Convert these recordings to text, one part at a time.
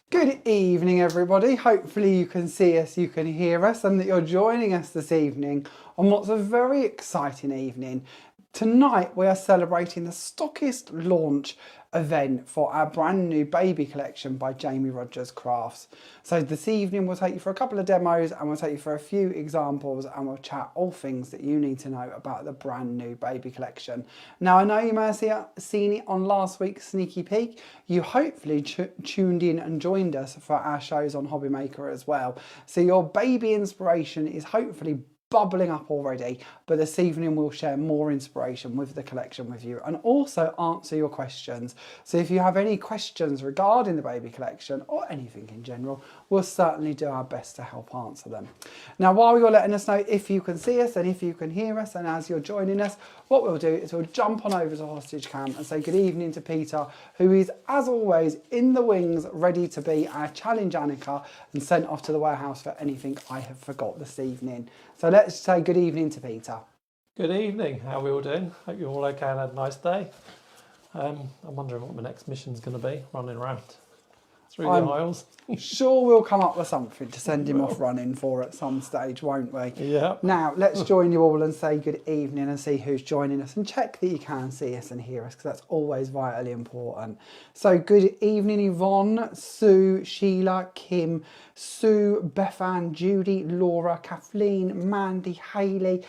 Good evening, everybody. Hopefully you can see us, you can hear us, and that you're joining us this evening on what's a very exciting evening. Tonight we are celebrating the Stockist launch event for our brand new baby collection by Jamie Rogers Crafts. So this evening we'll take you for a couple of demos and we'll take you for a few examples and we'll chat all things that you need to know about the brand new baby collection. Now I know you may have seen it on last week's sneaky peek. You hopefully tuned in and joined us for our shows on Hobby Maker as well. So your baby inspiration is hopefully bubbling up already, but this evening we'll share more inspiration with the collection with you and also answer your questions. So if you have any questions regarding the baby collection or anything in general, we'll certainly do our best to help answer them. Now while you're letting us know if you can see us and if you can hear us, and as you're joining us, what we'll do is we'll jump on over to Hostage Cam and say good evening to Peter, who is as always in the wings ready to be our challenge anchor and sent off to the warehouse for anything I have forgot this evening. So let's say good evening to Peter. Good evening, how are we all doing? Hope you're all okay and had a nice day. I'm wondering what my next mission's going to be, running around through the aisles. Sure we'll come up with something to send him off running for at some stage, won't we? Yeah. Now let's join you all and say good evening and see who's joining us and check that you can see us and hear us, because that's always vitally important. So good evening Yvonne, Sue, Sheila, Kim, Sue, Bethan, Judy, Laura, Kathleen, Mandy, Hayley,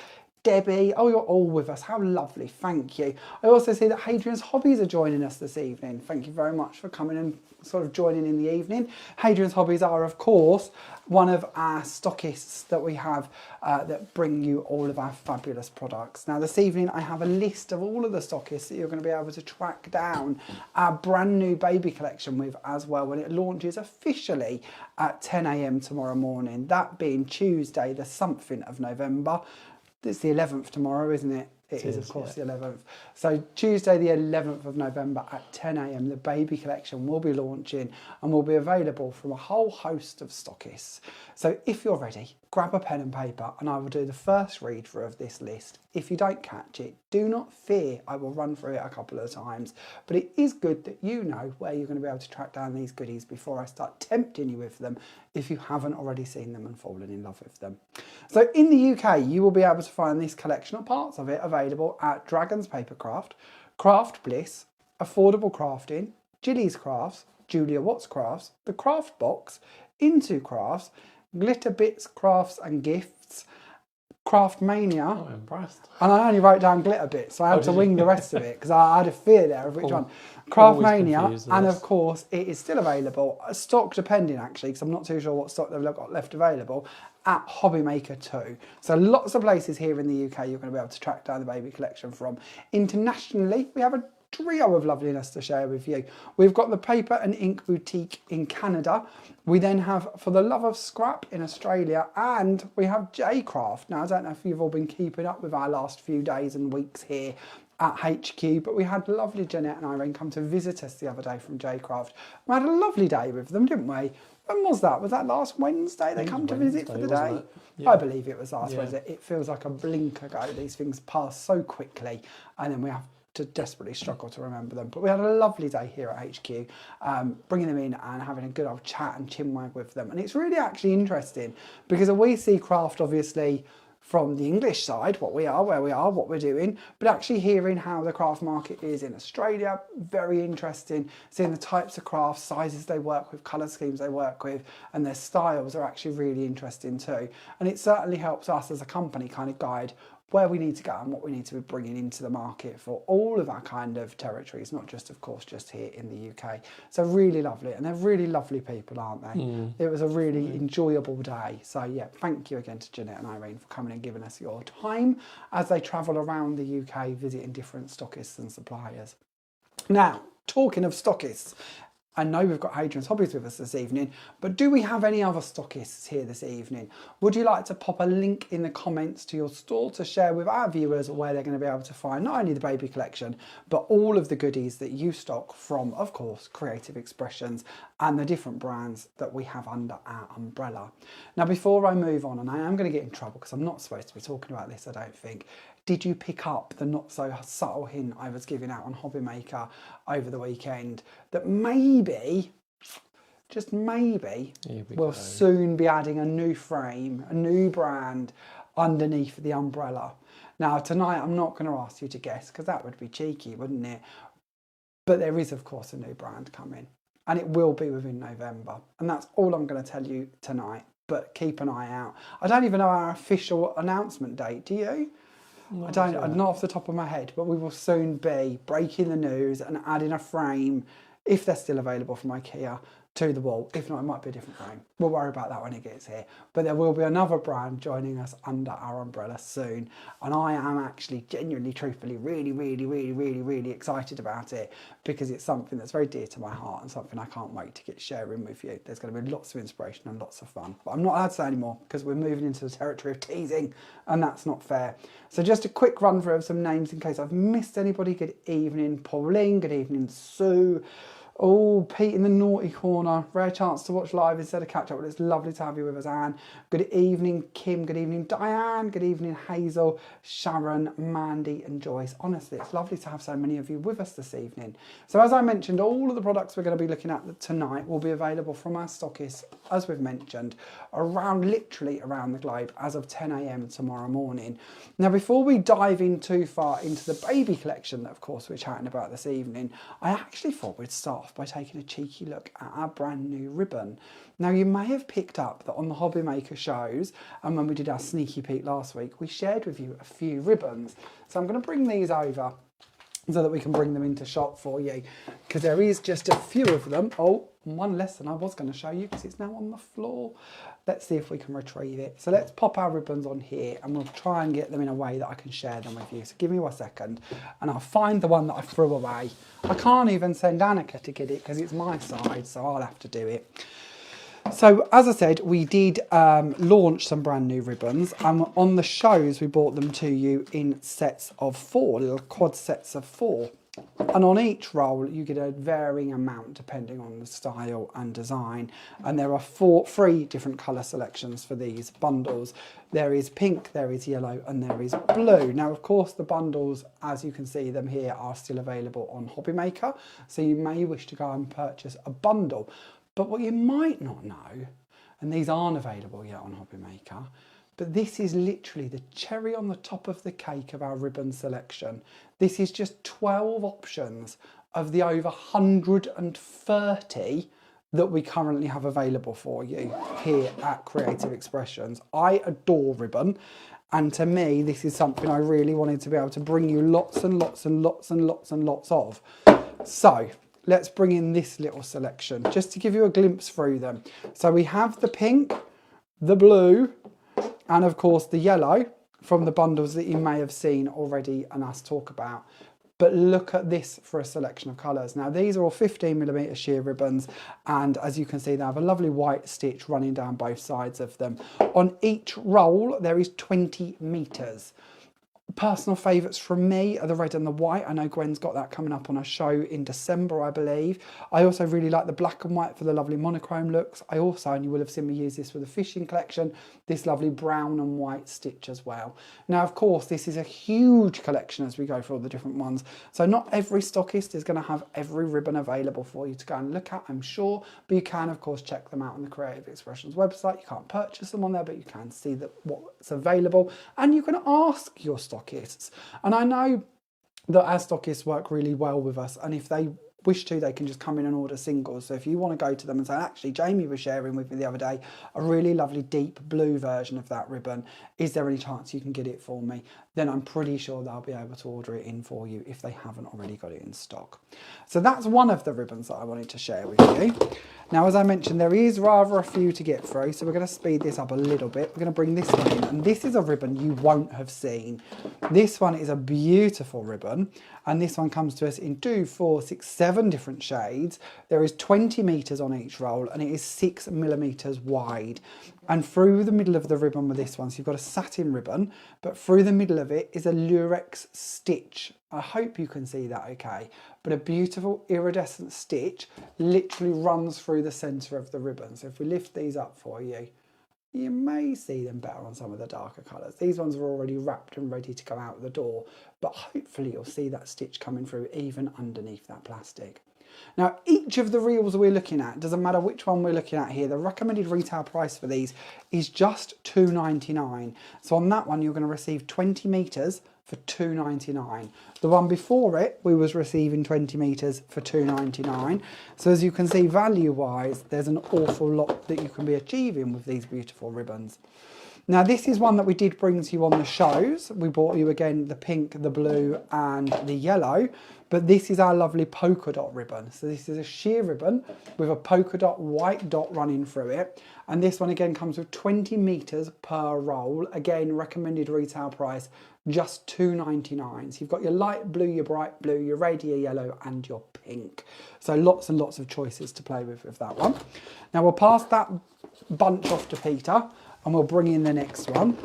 Debbie. Oh, you're all with us. How lovely. Thank you. I also see that Hadrian's Hobbies are joining us this evening. Thank you very much for coming and sort of joining in the evening. Hadrian's Hobbies are, of course, one of our stockists that we have that bring you all of our fabulous products. Now, this evening, I have a list of all of the stockists that you're going to be able to track down our brand new baby collection with as well when it launches officially at 10 a.m. tomorrow morning, that being Tuesday, the something of November. It's the 11th tomorrow, isn't it? It is, of course, yeah. The 11th. So Tuesday, the 11th of November at 10 a.m, the baby collection will be launching and will be available from a whole host of stockists. So if you're ready, grab a pen and paper and I will do the first read through of this list. If you don't catch it, do not fear, I will run through it a couple of times. But it is good that you know where you're going to be able to track down these goodies before I start tempting you with them if you haven't already seen them and fallen in love with them. So in the UK, you will be able to find this collection or parts of it available at Dragon's Papercraft, Craft Bliss, Affordable Crafting, Gilly's Crafts, Julia Watts Crafts, The Craft Box, Into Crafts, Glitter Bits Crafts and Gifts, Craft Mania. I'm impressed. And I only wrote down Glitter Bits, so I had to wing the rest of it because I had a fear there of which one. Craft Mania, and of course it is still available, stock depending actually, because I'm not too sure what stock they've got left available, at Hobby Maker 2. So lots of places here in the UK you're going to be able to track down the baby collection from. Internationally, we have a trio of loveliness to share with you. We've got the Paper and Ink Boutique in Canada. We then have For the Love of Scrap in Australia, and we have J-Craft. Now, I don't know if you've all been keeping up with our last few days and weeks here at HQ, but we had lovely Jeanette and Irene come to visit us the other day from J-Craft. We had a lovely day with them, didn't we? When was that? Was that last Wednesday they come to visit for the day? Yeah. I believe it was last Wednesday. It feels like a blink ago. These things pass so quickly, and then we have to desperately struggle to remember them. But we had a lovely day here at HQ, bringing them in and having a good old chat and chinwag with them. And it's really actually interesting because we see craft obviously from the English side, what we are, where we are, what we're doing, but actually hearing how the craft market is in Australia, very interesting. Seeing the types of crafts, sizes they work with, colour schemes they work with, and their styles are actually really interesting too. And it certainly helps us as a company kind of guide where we need to go and what we need to be bringing into the market for all of our kind of territories, not just, of course, just here in the UK. So really lovely, and they're really lovely people, aren't they? It was a really enjoyable day. So yeah, thank you again to Jeanette and Irene for coming and giving us your time as they travel around the UK visiting different stockists and suppliers. Now, talking of stockists, I know we've got Hadrian's Hobbies with us this evening, but do we have any other stockists here this evening? Would you like to pop a link in the comments to your store to share with our viewers where they're going to be able to find not only the baby collection, but all of the goodies that you stock from, of course, Creative Expressions and the different brands that we have under our umbrella. Now, before I move on, and I am going to get in trouble because I'm not supposed to be talking about this, I don't think, did you pick up the not so subtle hint I was giving out on Hobby Maker over the weekend that maybe just maybe, we'll soon be adding a new frame, a new brand underneath the umbrella. Now tonight I'm not going to ask you to guess because that would be cheeky, wouldn't it? But there is of course a new brand coming and it will be within November, and that's all I'm going to tell you tonight, but keep an eye out. I don't even know our official announcement date, do you? I don't, not off the top of my head, but we will soon be breaking the news and adding a frame, if they're still available from IKEA, to the wall. If not, it might be a different frame. We'll worry about that when it gets here. But there will be another brand joining us under our umbrella soon. And I am actually genuinely, truthfully, really excited about it, because it's something that's very dear to my heart and something I can't wait to get sharing with you. There's going to be lots of inspiration and lots of fun. But I'm not allowed to say anymore because we're moving into the territory of teasing, and that's not fair. So just a quick run through of some names in case I've missed anybody. Good evening, Pauline. Good evening, Sue. Oh, Pete in the naughty corner. Rare chance to watch live instead of catch up, but it's lovely to have you with us, Anne. Good evening, Kim. Good evening, Diane. Good evening, Hazel, Sharon, Mandy and Joyce. Honestly, it's lovely to have so many of you with us this evening. So as I mentioned, all of the products we're going to be looking at tonight will be available from our stockists, as we've mentioned, literally around the globe as of 10 AM tomorrow morning. Now, before we dive in too far into the baby collection that, of course, we're chatting about this evening, I actually thought we'd start by taking a cheeky look at our brand new ribbon. Now, you may have picked up that on the Hobby Maker shows, and when we did our sneaky peek last week, we shared with you a few ribbons. So I'm going to bring these over so that we can bring them into shot for you, because there is just a few of them. Oh, one less than I was going to show you because it's now on the floor. Let's see if we can retrieve it. So let's pop our ribbons on here and we'll try and get them in a way that I can share them with you. So give me 1 second and I'll find the one that I threw away. I can't even send Annika to get it because it's my side, so I'll have to do it. So as I said, we did launch some brand new ribbons, and on the shows we brought them to you in sets of 4, little quad sets of 4. And on each roll you get a varying amount depending on the style and design, and there are 3 different colour selections for these bundles. There is pink, there is yellow and there is blue. Now of course the bundles, as you can see them here, are still available on Hobby Maker, so you may wish to go and purchase a bundle. But what you might not know, and these aren't available yet on Hobby Maker, but this is literally the cherry on the top of the cake of our ribbon selection. This is just 12 options of the over 130 that we currently have available for you here at Creative Expressions. I adore ribbon, and to me this is something I really wanted to be able to bring you lots and lots of. So let's bring in this little selection just to give you a glimpse through them. So we have the pink, the blue, and of course the yellow from the bundles that you may have seen already and us talk about. But look at this for a selection of colours. Now these are all 15mm sheer ribbons, and as you can see they have a lovely white stitch running down both sides of them. On each roll there is 20 meters. Personal favourites from me are the red and the white. I know Gwen's got that coming up on a show in December, I believe. I also really like the black and white for the lovely monochrome looks. I also, and you will have seen me use this for the fishing collection, this lovely brown and white stitch as well. Now, of course, this is a huge collection as we go through all the different ones. So not every stockist is going to have every ribbon available for you to go and look at, I'm sure. But you can, of course, check them out on the Creative Expressions website. You can't purchase them on there, but you can see what's available. And you can ask your stockists. And I know that our stockists work really well with us, and if they wish to, they can just come in and order singles. So if you want to go to them and say, actually, Jamie was sharing with me the other day a really lovely deep blue version of that ribbon, is there any chance you can get it for me? Then I'm pretty sure they'll be able to order it in for you if they haven't already got it in stock. So that's one of the ribbons that I wanted to share with you. Now, as I mentioned, there is rather a few to get through, so we're going to speed this up a little bit. We're going to bring this one in, and this is a ribbon you won't have seen. This one is a beautiful ribbon, and this one comes to us in 2, 4, 6, 7 different shades. There is 20 meters on each roll, and it is 6mm wide. And through the middle of the ribbon with this one, so you've got a satin ribbon, but through the middle of it is a lurex stitch. I hope you can see that okay. But a beautiful iridescent stitch literally runs through the centre of the ribbon. So if we lift these up for you, you may see them better on some of the darker colours. These ones are already wrapped and ready to go out the door, but hopefully you'll see that stitch coming through even underneath that plastic. Now, each of the reels we're looking at, doesn't matter which one we're looking at here, the recommended retail price for these is just $2.99. So on that one, you're going to receive 20 metres for $2.99. The one before it, we was receiving 20 metres for $2.99. So as you can see, value-wise, there's an awful lot that you can be achieving with these beautiful ribbons. Now, this is one that we did bring to you on the shows. We brought you, again, the pink, the blue and the yellow. But this is our lovely polka dot ribbon. So this is a sheer ribbon with a polka dot white dot running through it. And this one, again, comes with 20 metres per roll. Again, recommended retail price, just $2.99. So you've got your light blue, your bright blue, your radial yellow and your pink. So lots and lots of choices to play with that one. Now, we'll pass that bunch off to Peter. And we'll bring in the next one.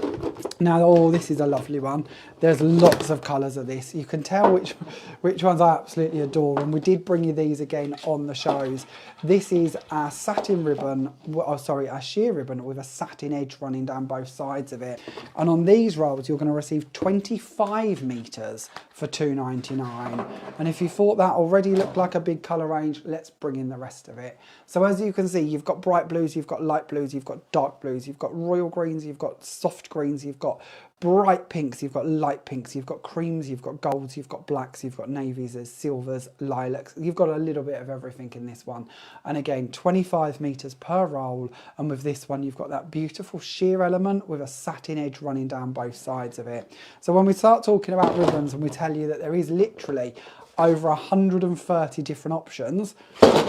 Now, oh, this is a lovely one. There's lots of colours of this. You can tell which ones I absolutely adore. And we did bring you these again on the shows. This is our satin ribbon, oh sorry, our sheer ribbon with a satin edge running down both sides of it. And on these rolls, you're going to receive 25 metres for $2.99. And if you thought that already looked like a big colour range, let's bring in the rest of it. So as you can see, you've got bright blues, you've got light blues, you've got dark blues, you've got royal greens, you've got soft greens, you've got bright pinks, you've got light pinks, you've got creams, you've got golds, you've got blacks, you've got navies, there's silvers, lilacs. You've got a little bit of everything in this one. And again, 25 metres per roll. And with this one, you've got that beautiful sheer element with a satin edge running down both sides of it. So when we start talking about ribbons and we tell you that there is literally over 130 different options,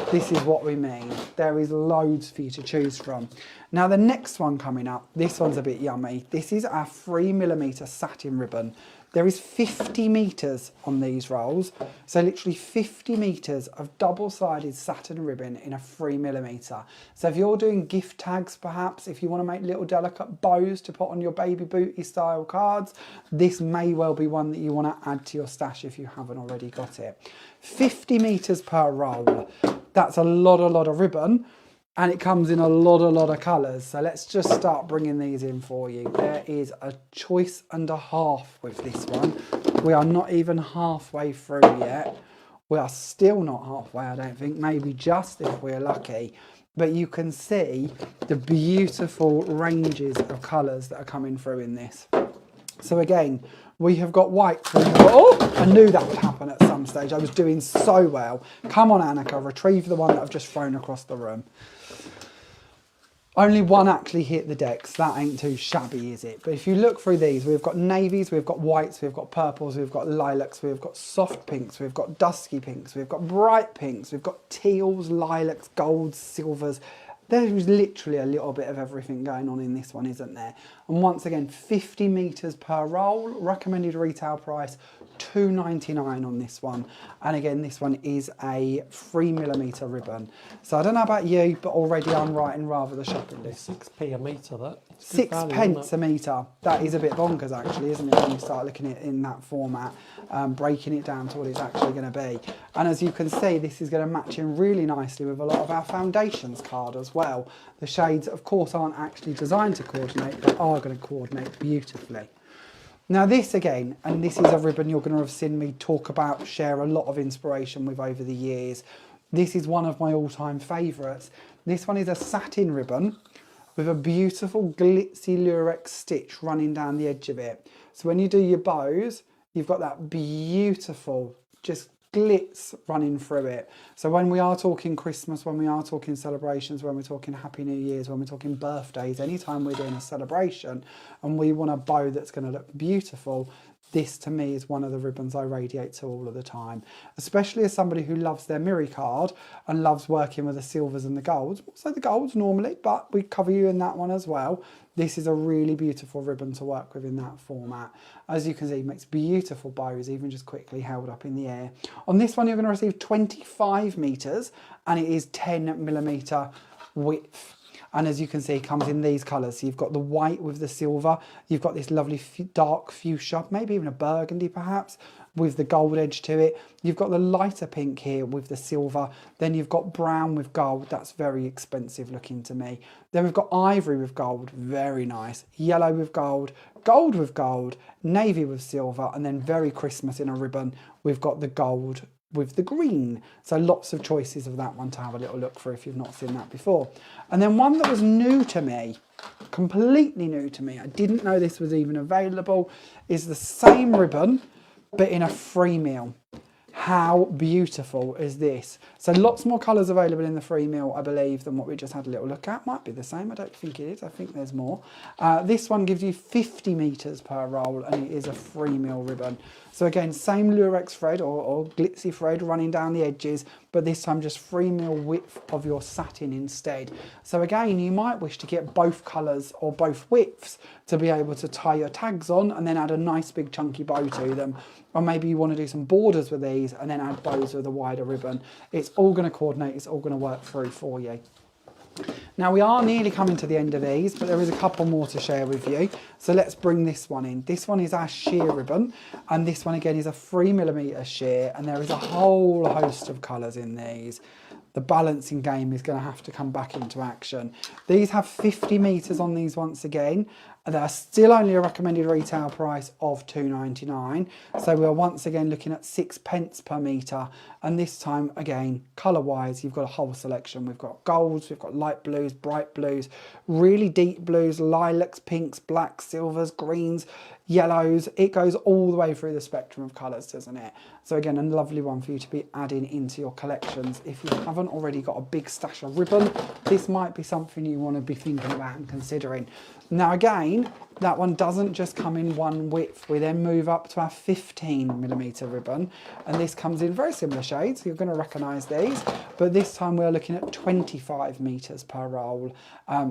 this is what we mean. There is loads for you to choose from. Now, the next one coming up, this one's a bit yummy. This is our 3mm satin ribbon. There is 50 metres on these rolls, so literally 50 metres of double-sided satin ribbon in a 3mm. So if you're doing gift tags, perhaps, if you want to make little delicate bows to put on your baby booty style cards, this may well be one that you want to add to your stash if you haven't already got it. 50 metres per roll. That's a lot of ribbon. And it comes in a lot of colours. So let's just start bringing these in for you. There is a choice and a half with this one. We are not even halfway through yet. We are still not halfway, I don't think. Maybe just if we're lucky. But you can see the beautiful ranges of colours that are coming through in this. So again, we have got white. Oh, I knew that would happen at some stage. I was doing so well. Come on, Annika, retrieve the one that I've just thrown across the room. Only one actually hit the decks. That ain't too shabby, is it? But if you look through these, we've got navies, we've got whites, we've got purples, we've got lilacs, we've got soft pinks, we've got dusky pinks, we've got bright pinks, we've got teals, lilacs, golds, silvers. There's literally a little bit of everything going on in this one, isn't there? And once again, 50 metres per roll, recommended retail price, $2.99 on this one. And again, this one is a 3mm ribbon. So I don't know about you, but already I'm writing rather the shopping list. 6p a metre, that. 6p a metre. That is a bit bonkers, actually, isn't it, when you start looking at it in that format, breaking it down to what it's actually going to be. And as you can see, this is going to match in really nicely with a lot of our foundations card as well. The shades, of course, aren't actually designed to coordinate, but are going to coordinate beautifully. Now this again, and this is a ribbon you're going to have seen me talk about, share a lot of inspiration with over the years. This is one of my all-time favourites. This one is a satin ribbon with a beautiful glitzy lurex stitch running down the edge of it. So when you do your bows, you've got that beautiful, just glitz running through it. So when we are talking Christmas, when we are talking celebrations, when we're talking Happy New Year's, when we're talking birthdays, anytime we're doing a celebration and we want a bow that's going to look beautiful, this to me is one of the ribbons I radiate to all of the time, especially as somebody who loves their Miri card and loves working with the silvers and the golds. Also the golds normally, but we cover you in that one as well. This is a really beautiful ribbon to work with in that format. As you can see, it makes beautiful bows, even just quickly held up in the air. On this one, you're going to receive 25 metres and it is 10mm width. And as you can see, it comes in these colours. So you've got the white with the silver. You've got this lovely dark fuchsia, maybe even a burgundy perhaps, with the gold edge to it. You've got the lighter pink here with the silver. Then you've got brown with gold. That's very expensive looking to me. Then we've got ivory with gold. Very nice. Yellow with gold. Gold with gold. Navy with silver. And then very Christmas in a ribbon, we've got the gold with the green. So lots of choices of that one to have a little look through if you've not seen that before. And then one that was new to me, completely new to me, I didn't know this was even available, is the same ribbon, but in a 3mm. How beautiful is this? So lots more colours available in the 3mm, I believe, than what we just had a little look at. Might be the same, I don't think it is, I think there's more. This one gives you 50 metres per roll, and it is a 3mm ribbon. So again, same Lurex thread or glitzy thread running down the edges, but this time just 3mm width of your satin instead. So again, you might wish to get both colours or both widths to be able to tie your tags on and then add a nice big chunky bow to them. Or maybe you want to do some borders with these and then add bows with a wider ribbon. It's all going to coordinate, it's all going to work through for you. Now we are nearly coming to the end of these, but there is a couple more to share with you. So let's bring this one in. This one is our sheer ribbon, and this one again is a 3mm sheer, and there is a whole host of colours in these. The balancing game is going to have to come back into action. These have 50 metres on these once again. They're still only a recommended retail price of £2.99. So we're once again looking at 6p per metre. And this time, again, colour-wise, you've got a whole selection. We've got golds, we've got light blues, bright blues, really deep blues, lilacs, pinks, blacks, silvers, greens, yellows. It goes all the way through the spectrum of colours, doesn't it? So again, a lovely one for you to be adding into your collections. If you haven't already got a big stash of ribbon, this might be something you want to be thinking about and considering. Now again, that one doesn't just come in one width. We then move up to our 15mm ribbon, and this comes in very similar shades, so you're going to recognise these, but this time we're looking at 25 metres per roll,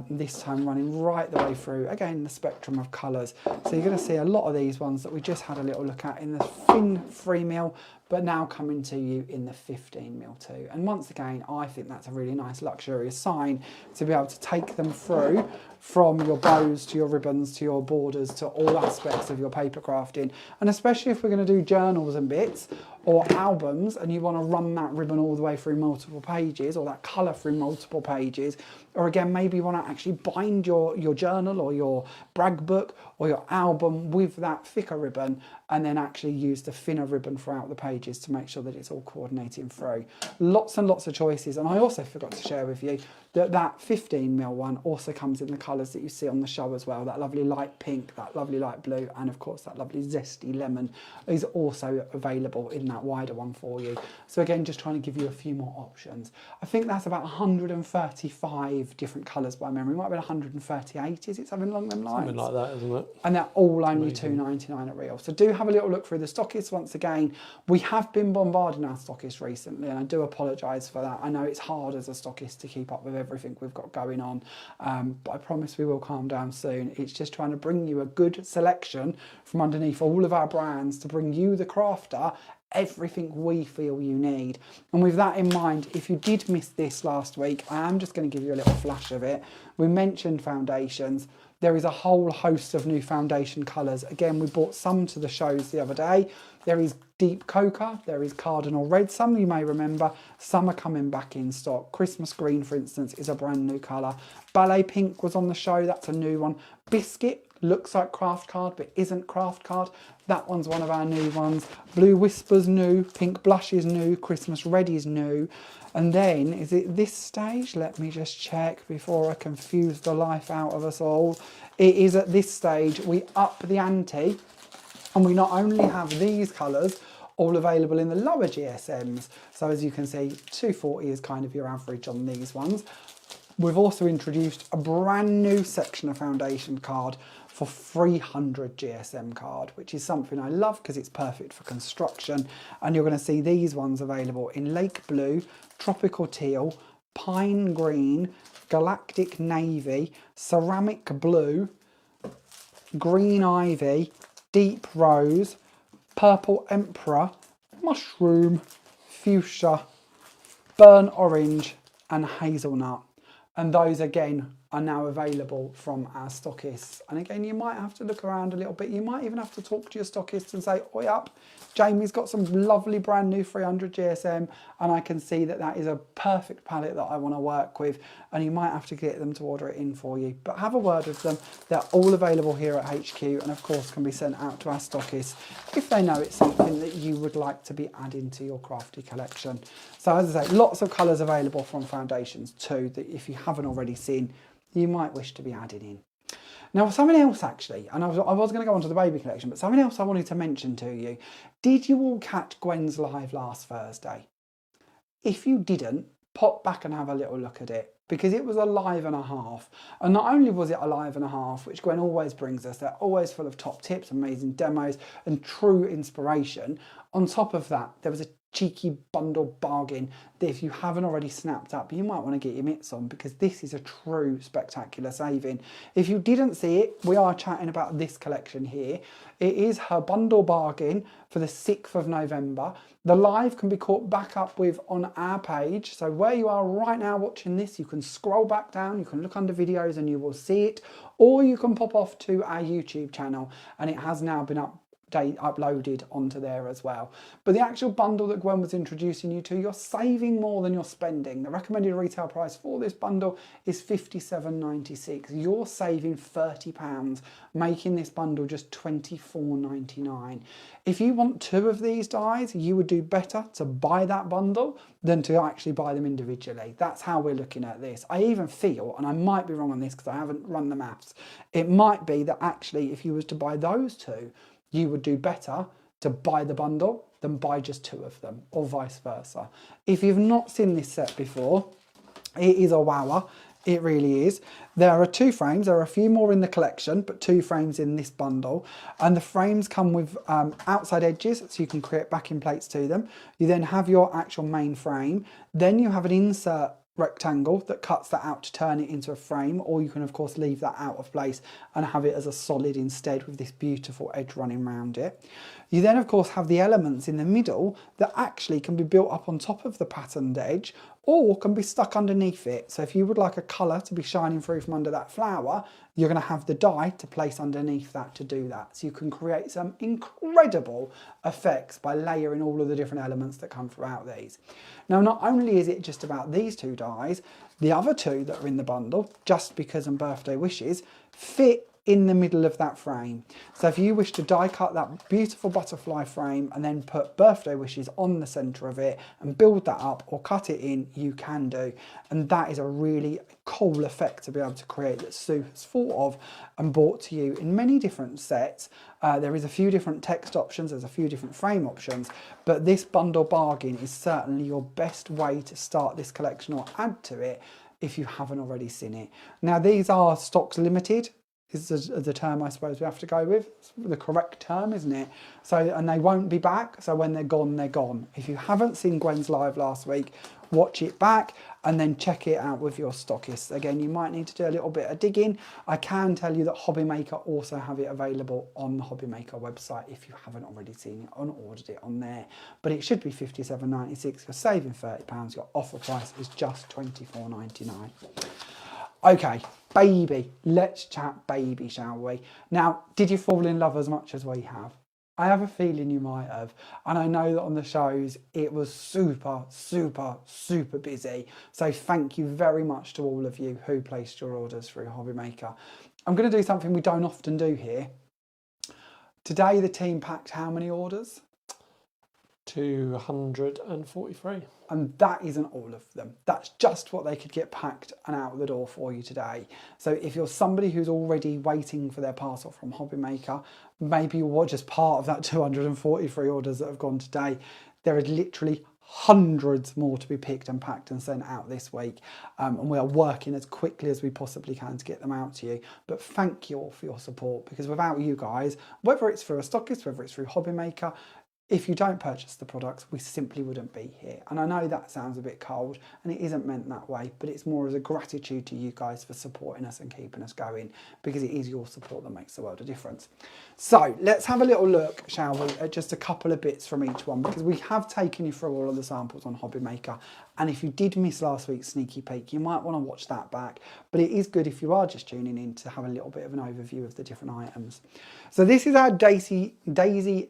this time running right the way through, again, the spectrum of colours. So you're going to see a lot of these ones that we just had a little look at in the thin 3mm, but now coming to you in the 15mm too. And once again, I think that's a really nice luxurious sign to be able to take them through from your bows to your ribbons to your borders to all aspects of your paper crafting. And especially if we're going to do journals and bits or albums and you want to run that ribbon all the way through multiple pages, or that colour through multiple pages, or again, maybe you want to actually bind your journal or your brag book or your album with that thicker ribbon, and then actually use the thinner ribbon throughout the pages to make sure that it's all coordinating through. Lots and lots of choices. And I also forgot to share with you that that 15mm one also comes in the colours that you see on the show as well. That lovely light pink, that lovely light blue, and of course that lovely zesty lemon is also available in that wider one for you. So again, just trying to give you a few more options. I think that's about 135 different colours by memory. It might have been 138, is it? Something along them lines? Something like that, isn't it? And they're all only £2.99 at retail. So do have a little look through the Stockists once again. We have been bombarding our Stockists recently, and I do apologise for that. I know it's hard as a Stockist to keep up with everything we've got going on, but I promise we will calm down soon. It's just trying to bring you a good selection from underneath all of our brands to bring you, the crafter, everything we feel you need. And with that in mind, if you did miss this last week, I am just going to give you a little flash of it. We mentioned foundations. There is a whole host of new foundation colours. Again, we brought some to the shows the other day. There is deep cocoa, there is cardinal red, some you may remember, some are coming back in stock. Christmas green, for instance, is a brand new colour. Ballet pink was on the show, that's a new one. Biscuit looks like craft card but isn't craft card. That one's one of our new ones. Blue Whispers new, pink blush is new, Christmas red is new. And then, is it this stage? Let me just check before I confuse the life out of us all. It is at this stage, we up the ante, and we not only have these colours all available in the lower GSMs. So as you can see, 240 is kind of your average on these ones. We've also introduced a brand new section of foundation card for 300 GSM card, which is something I love because it's perfect for construction. And you're going to see these ones available in lake blue, tropical teal, pine green, galactic navy, ceramic blue, green ivy, deep rose, purple emperor, mushroom, fuchsia, burnt orange and hazelnut. And those again are now available from our stockists. And again, you might have to look around a little bit. You might even have to talk to your stockist and say, oi up, Jamie's got some lovely brand new 300 GSM and I can see that that is a perfect pallet that I want to work with, and you might have to get them to order it in for you. But have a word with them. They're all available here at HQ and of course can be sent out to our stockists if they know it's something that you would like to be adding to your crafty collection. So as I say, lots of colours available from foundations too that if you haven't already seen, you might wish to be added in. Now, something else actually, and I was going to go on to the baby collection, but something else I wanted to mention to you. Did you all catch Gwen's live last Thursday? If you didn't, pop back and have a little look at it, because it was a live and a half. And not only was it a live and a half, which Gwen always brings us, they're always full of top tips, amazing demos and true inspiration. On top of that, there was a cheeky bundle bargain that if you haven't already snapped up, you might want to get your mitts on, because this is a true spectacular saving. If you didn't see it, we are chatting about this collection here. It is her bundle bargain for the 6th of November. The live can be caught back up with on our page. So where you are right now watching this, you can scroll back down, you can look under videos and you will see it, or you can pop off to our YouTube channel and it has now been uploaded onto there as well. But the actual bundle that Gwen was introducing you to, you're saving more than you're spending. The recommended retail price for this bundle is £57.96. You're saving £30, making this bundle just £24.99. If you want 2 of these dies, you would do better to buy that bundle than to actually buy them individually. That's how we're looking at this. I even feel, and I might be wrong on this because I haven't run the maths, it might be that actually if you was to buy those 2, you would do better to buy the bundle than buy just 2 of them, or vice versa. If you've not seen this set before, it is a wower. It really is. There are 2 frames. There are a few more in the collection, but 2 frames in this bundle. And the frames come with outside edges, so you can create backing plates to them. You then have your actual main frame. Then you have an insert rectangle that cuts that out to turn it into a frame, or you can of course leave that out of place and have it as a solid instead with this beautiful edge running around it. You then of course have the elements in the middle that actually can be built up on top of the patterned edge or can be stuck underneath it. So if you would like a colour to be shining through from under that flower, you're going to have the die to place underneath that to do that. So you can create some incredible effects by layering all of the different elements that come throughout these. Now, not only is it just about these 2 dies, the other 2 that are in the bundle, Just Because and Birthday Wishes, fit in the middle of that frame. So if you wish to die cut that beautiful butterfly frame and then put Birthday Wishes on the centre of it and build that up or cut it in, you can do. And that is a really cool effect to be able to create that Sue has thought of and brought to you in many different sets. There is a few different text options, there's a few different frame options, but this bundle bargain is certainly your best way to start this collection or add to it if you haven't already seen it. Now, these are stocks limited. Is the term I suppose we have to go with. It's the correct term, isn't it? So, and they won't be back, so when they're gone, they're gone. If you haven't seen Gwen's live last week, watch it back and then check it out with your stockists. Again, you might need to do a little bit of digging. I can tell you that Hobby Maker also have it available on the Hobby Maker website if you haven't already seen it and ordered it on there. But it should be £57.96. You're saving £30. Your offer price is just £24.99. Okay, baby, let's chat baby, shall we? Now, did you fall in love as much as we have? I have a feeling you might have, and I know that on the shows it was super, super, super busy. So thank you very much to all of you who placed your orders through Hobby Maker. I'm going to do something we don't often do here. Today the team packed how many orders? 243. And that isn't all of them. That's just what they could get packed and out the door for you today. So if you're somebody who's already waiting for their parcel from Hobby Maker, maybe you're just part of that 243 orders that have gone today. There are literally hundreds more to be picked and packed and sent out this week. And we are working as quickly as we possibly can to get them out to you. But thank you all for your support, because without you guys, whether it's through a stockist, whether it's through Hobby Maker, if you don't purchase the products, we simply wouldn't be here. And I know that sounds a bit cold, and it isn't meant that way, but it's more as a gratitude to you guys for supporting us and keeping us going, because it is your support that makes the world a difference. So let's have a little look, shall we, at just a couple of bits from each one, because we have taken you through all of the samples on Hobby Maker And if you did miss last week's sneaky peek, you might want to watch that back. But it is good if you are just tuning in to have a little bit of an overview of the different items. So this is our Daisy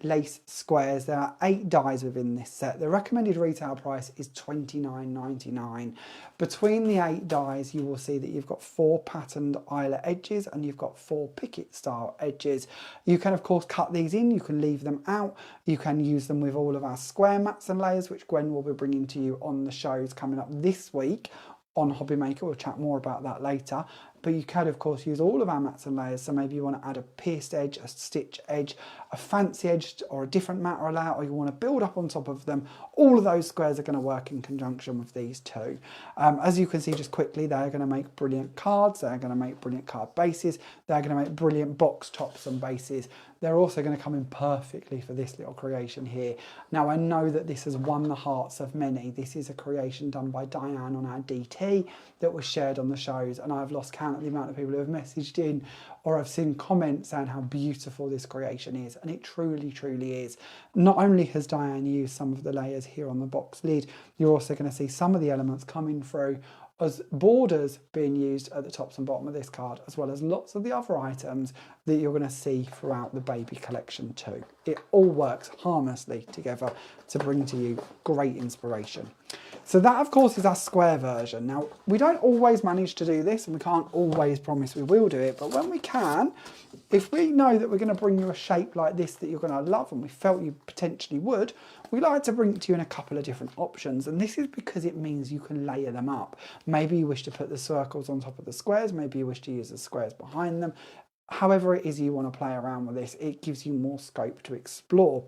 Lace Squares. There are 8 dies within this set. The recommended retail price is $29.99. Between the 8 dies, you will see that you've got 4 patterned eyelet edges and you've got 4 picket style edges. You can of course cut these in, you can leave them out, you can use them with all of our square mats and layers, which Gwen will be bringing to you on the shows coming up this week on Hobby Maker. We'll chat more about that later. But you can of course use all of our mats and layers, so maybe you want to add a pierced edge, a stitch edge, a fancy edge or a different mat or a layout, or you want to build up on top of them. All of those squares are going to work in conjunction with these two. As you can see just quickly, they're going to make brilliant cards, they're going to make brilliant card bases, they're going to make brilliant box tops and bases. They're also going to come in perfectly for this little creation here. Now I know that this has won the hearts of many. This is a creation done by Diane on our DT that was shared on the shows, and I've lost count of the amount of people who have messaged in or I've seen comments saying how beautiful this creation is, and it truly, truly is. Not only has Diane used some of the layers here on the box lid, you're also going to see some of the elements coming through as borders being used at the tops and bottom of this card, as well as lots of the other items that you're going to see throughout the baby collection too. It all works harmlessly together to bring to you great inspiration. So that of course is our square version. Now we don't always manage to do this and we can't always promise we will do it, but when we can, if we know that we're going to bring you a shape like this that you're going to love, and we felt you potentially would, we like to bring it to you in a couple of different options, and this is because it means you can layer them up. Maybe you wish to put the circles on top of the squares, maybe you wish to use the squares behind them. However it is you want to play around with this, it gives you more scope to explore.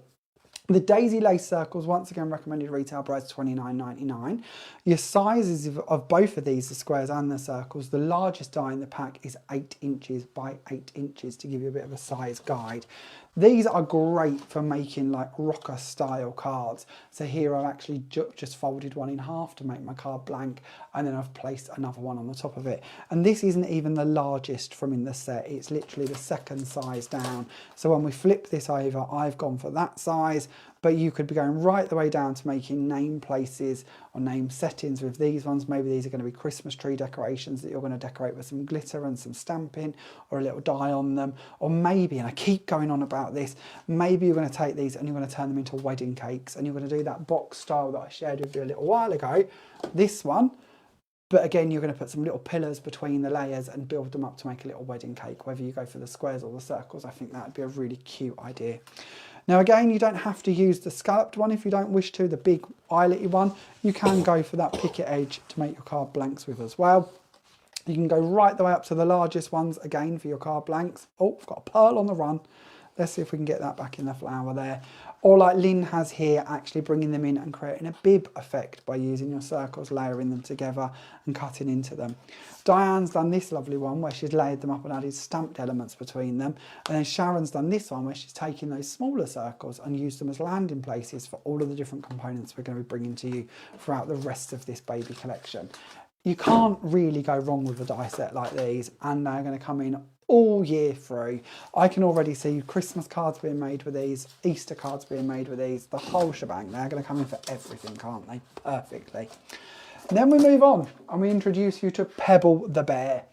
The Daisy Lace Circles, once again recommended retail price $29.99. Your sizes of both of these, the squares and the circles, the largest die in the pack is 8 inches by 8 inches to give you a bit of a size guide. These are great for making like rocker style cards. So here I've actually just folded one in half to make my card blank, and then I've placed another one on the top of it. And this isn't even the largest from in the set, it's literally the second size down. So when we flip this over, I've gone for that size, but you could be going right the way down to making name places or name settings with these ones. Maybe these are going to be Christmas tree decorations that you're going to decorate with some glitter and some stamping or a little die on them. Or maybe, and I keep going on about this, maybe you're going to take these and you're going to turn them into wedding cakes, and you're going to do that box style that I shared with you a little while ago, this one. But again, you're going to put some little pillars between the layers and build them up to make a little wedding cake. Whether you go for the squares or the circles, I think that would be a really cute idea. Now again, you don't have to use the scalloped one if you don't wish to, the big eyelety one. You can go for that picket edge to make your card blanks with as well. You can go right the way up to the largest ones again for your card blanks. Oh, I've got a pearl on the run. Let's see if we can get that back in the flower there. Or like Lynn has here, actually bringing them in and creating a bib effect by using your circles, layering them together and cutting into them. Diane's done this lovely one where she's layered them up and added stamped elements between them. And then Sharon's done this one where she's taken those smaller circles and used them as landing places for all of the different components we're going to be bringing to you throughout the rest of this baby collection. You can't really go wrong with a die set like these, and they're going to come in all year through. I can already see Christmas cards being made with these, Easter cards being made with these, the whole shebang. They're going to come in for everything, can't they? Perfectly. And then we move on and we introduce you to Pebble the Bear.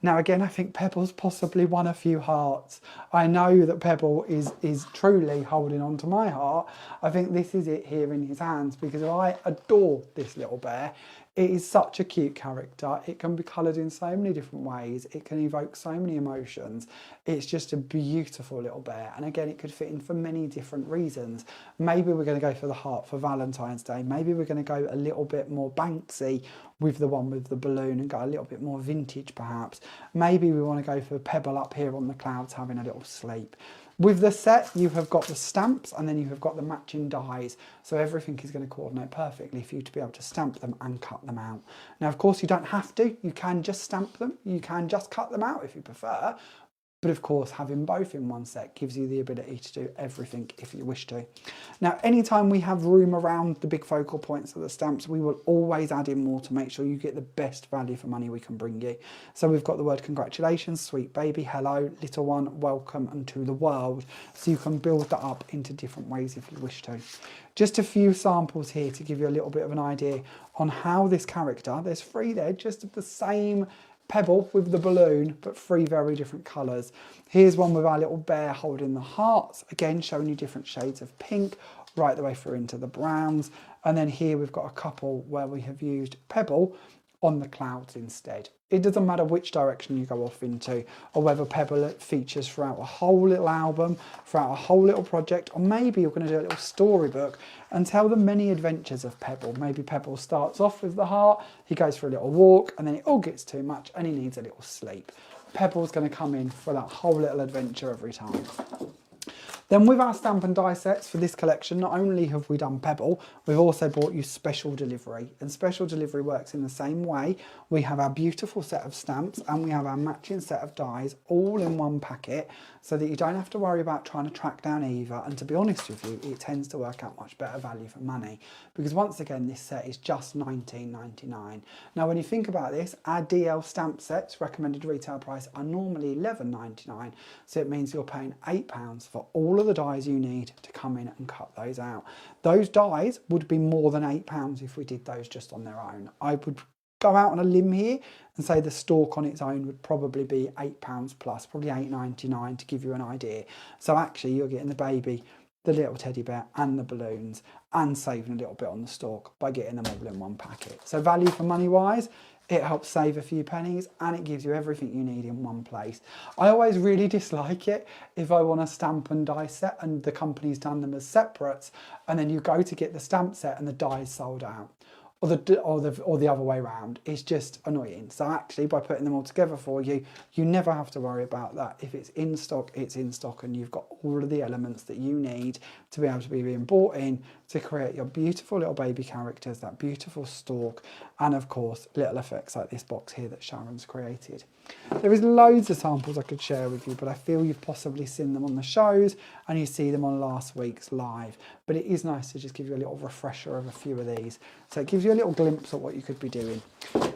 Now again, I think Pebble's possibly won a few hearts. I know that Pebble is truly holding on to my heart. I think this is it here in his hands, because I adore this little bear. It is such a cute character. It can be coloured in so many different ways. It can evoke so many emotions. It's just a beautiful little bear. And again, it could fit in for many different reasons. Maybe we're going to go for the heart for Valentine's Day. Maybe we're going to go a little bit more Banksy with the one with the balloon and go a little bit more vintage perhaps. Maybe we want to go for Pebble up here on the clouds having a little sleep. With the set, you have got the stamps and then you have got the matching dies. So everything is going to coordinate perfectly for you to be able to stamp them and cut them out. Now, of course, you don't have to. You can just stamp them. You can just cut them out if you prefer. But of course, having both in one set gives you the ability to do everything if you wish to. Now, anytime we have room around the big focal points of the stamps, we will always add in more to make sure you get the best value for money we can bring you. So we've got the word congratulations, sweet baby, hello, little one, welcome, and to the world. So you can build that up into different ways if you wish to. Just a few samples here to give you a little bit of an idea on how this character, there's 3 there, just of the same pebble with the balloon, but 3 very different colours. Here's one with our little bear holding the hearts, again showing you different shades of pink right the way through into the browns. And then here we've got a couple where we have used pebble on the clouds instead. It doesn't matter which direction you go off into, or whether pebble features throughout a whole little album, throughout a whole little project, or maybe you're going to do a little storybook and tell the many adventures of Pebble. Maybe Pebble starts off with the heart, he goes for a little walk, and then it all gets too much and he needs a little sleep. Pebble's going to come in for that whole little adventure every time. Then with our stamp and die sets for this collection, not only have we done Pebble, we've also brought you special delivery. And special delivery works in the same way. We have our beautiful set of stamps and we have our matching set of dies all in one packet, so that you don't have to worry about trying to track down either. And to be honest with you, it tends to work out much better value for money, because once again, this set is just $19.99. Now, when you think about this, our DL stamp sets recommended retail price are normally $11.99. So it means you're paying £8 for all of the dies you need to come in and cut those out. Those dies would be more than £8 if we did those just on their own. I would go out on a limb here and say the stalk on its own would probably be £8 plus, probably $8.99 to give you an idea. So actually you're getting the baby, the little teddy bear and the balloons, and saving a little bit on the stalk by getting them all in one packet. So value for money wise, it helps save a few pennies and it gives you everything you need in one place. I always really dislike it if I want a stamp and die set and the company's done them as separates, and then you go to get the stamp set and the die is sold out. Or the other way around. It's just annoying. So actually, by putting them all together for you, you never have to worry about that. If it's in stock, and you've got all of the elements that you need to be able to be being bought in to create your beautiful little baby characters, that beautiful stalk, and of course, little effects like this box here that Sharon's created. There is loads of samples I could share with you, but I feel you've possibly seen them on the shows and you see them on last week's live. But it is nice to just give you a little refresher of a few of these. So it gives you a little glimpse of what you could be doing.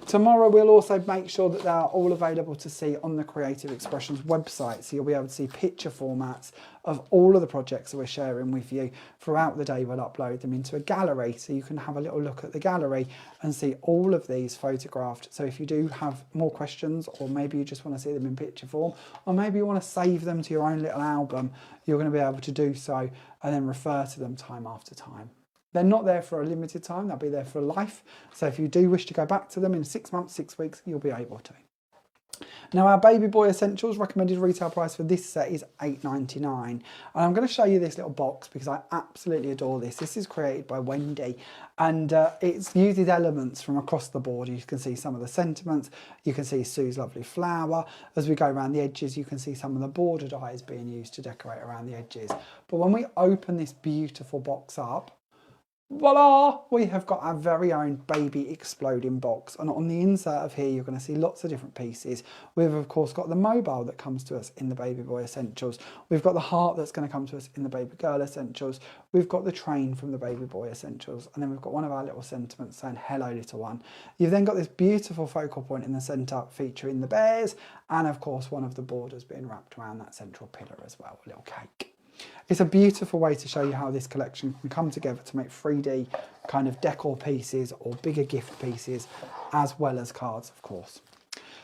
Tomorrow we'll also make sure that they are all available to see on the Creative Expressions website. So you'll be able to see picture formats of all of the projects that we're sharing with you. Throughout the day we'll upload them into a gallery, so you can have a little look at the gallery and see all of these photographed. So if you do have more questions, or maybe you just want to see them in picture form, or maybe you want to save them to your own little album, you're going to be able to do so and then refer to them time after time. They're not there for a limited time, they'll be there for life. So if you do wish to go back to them in 6 months, 6 weeks, you'll be able to. Now our Baby Boy Essentials recommended retail price for this set is $8.99. And I'm going to show you this little box because I absolutely adore this. This is created by Wendy and it uses elements from across the board. You can see some of the sentiments, you can see Sue's lovely flower. As we go around the edges, you can see some of the border dies being used to decorate around the edges. But when we open this beautiful box up, voila, we have got our very own baby exploding box, and on the insert of here you're going to see lots of different pieces. We've of course got the mobile that comes to us in the Baby Boy Essentials, we've got the heart that's going to come to us in the Baby Girl Essentials, we've got the train from the Baby Boy Essentials, and then we've got one of our little sentiments saying hello little one. You've then got this beautiful focal point in the centre featuring the bears, and of course one of the borders being wrapped around that central pillar as well, a little cake. It's a beautiful way to show you how this collection can come together to make 3D kind of decor pieces or bigger gift pieces, as well as cards, of course.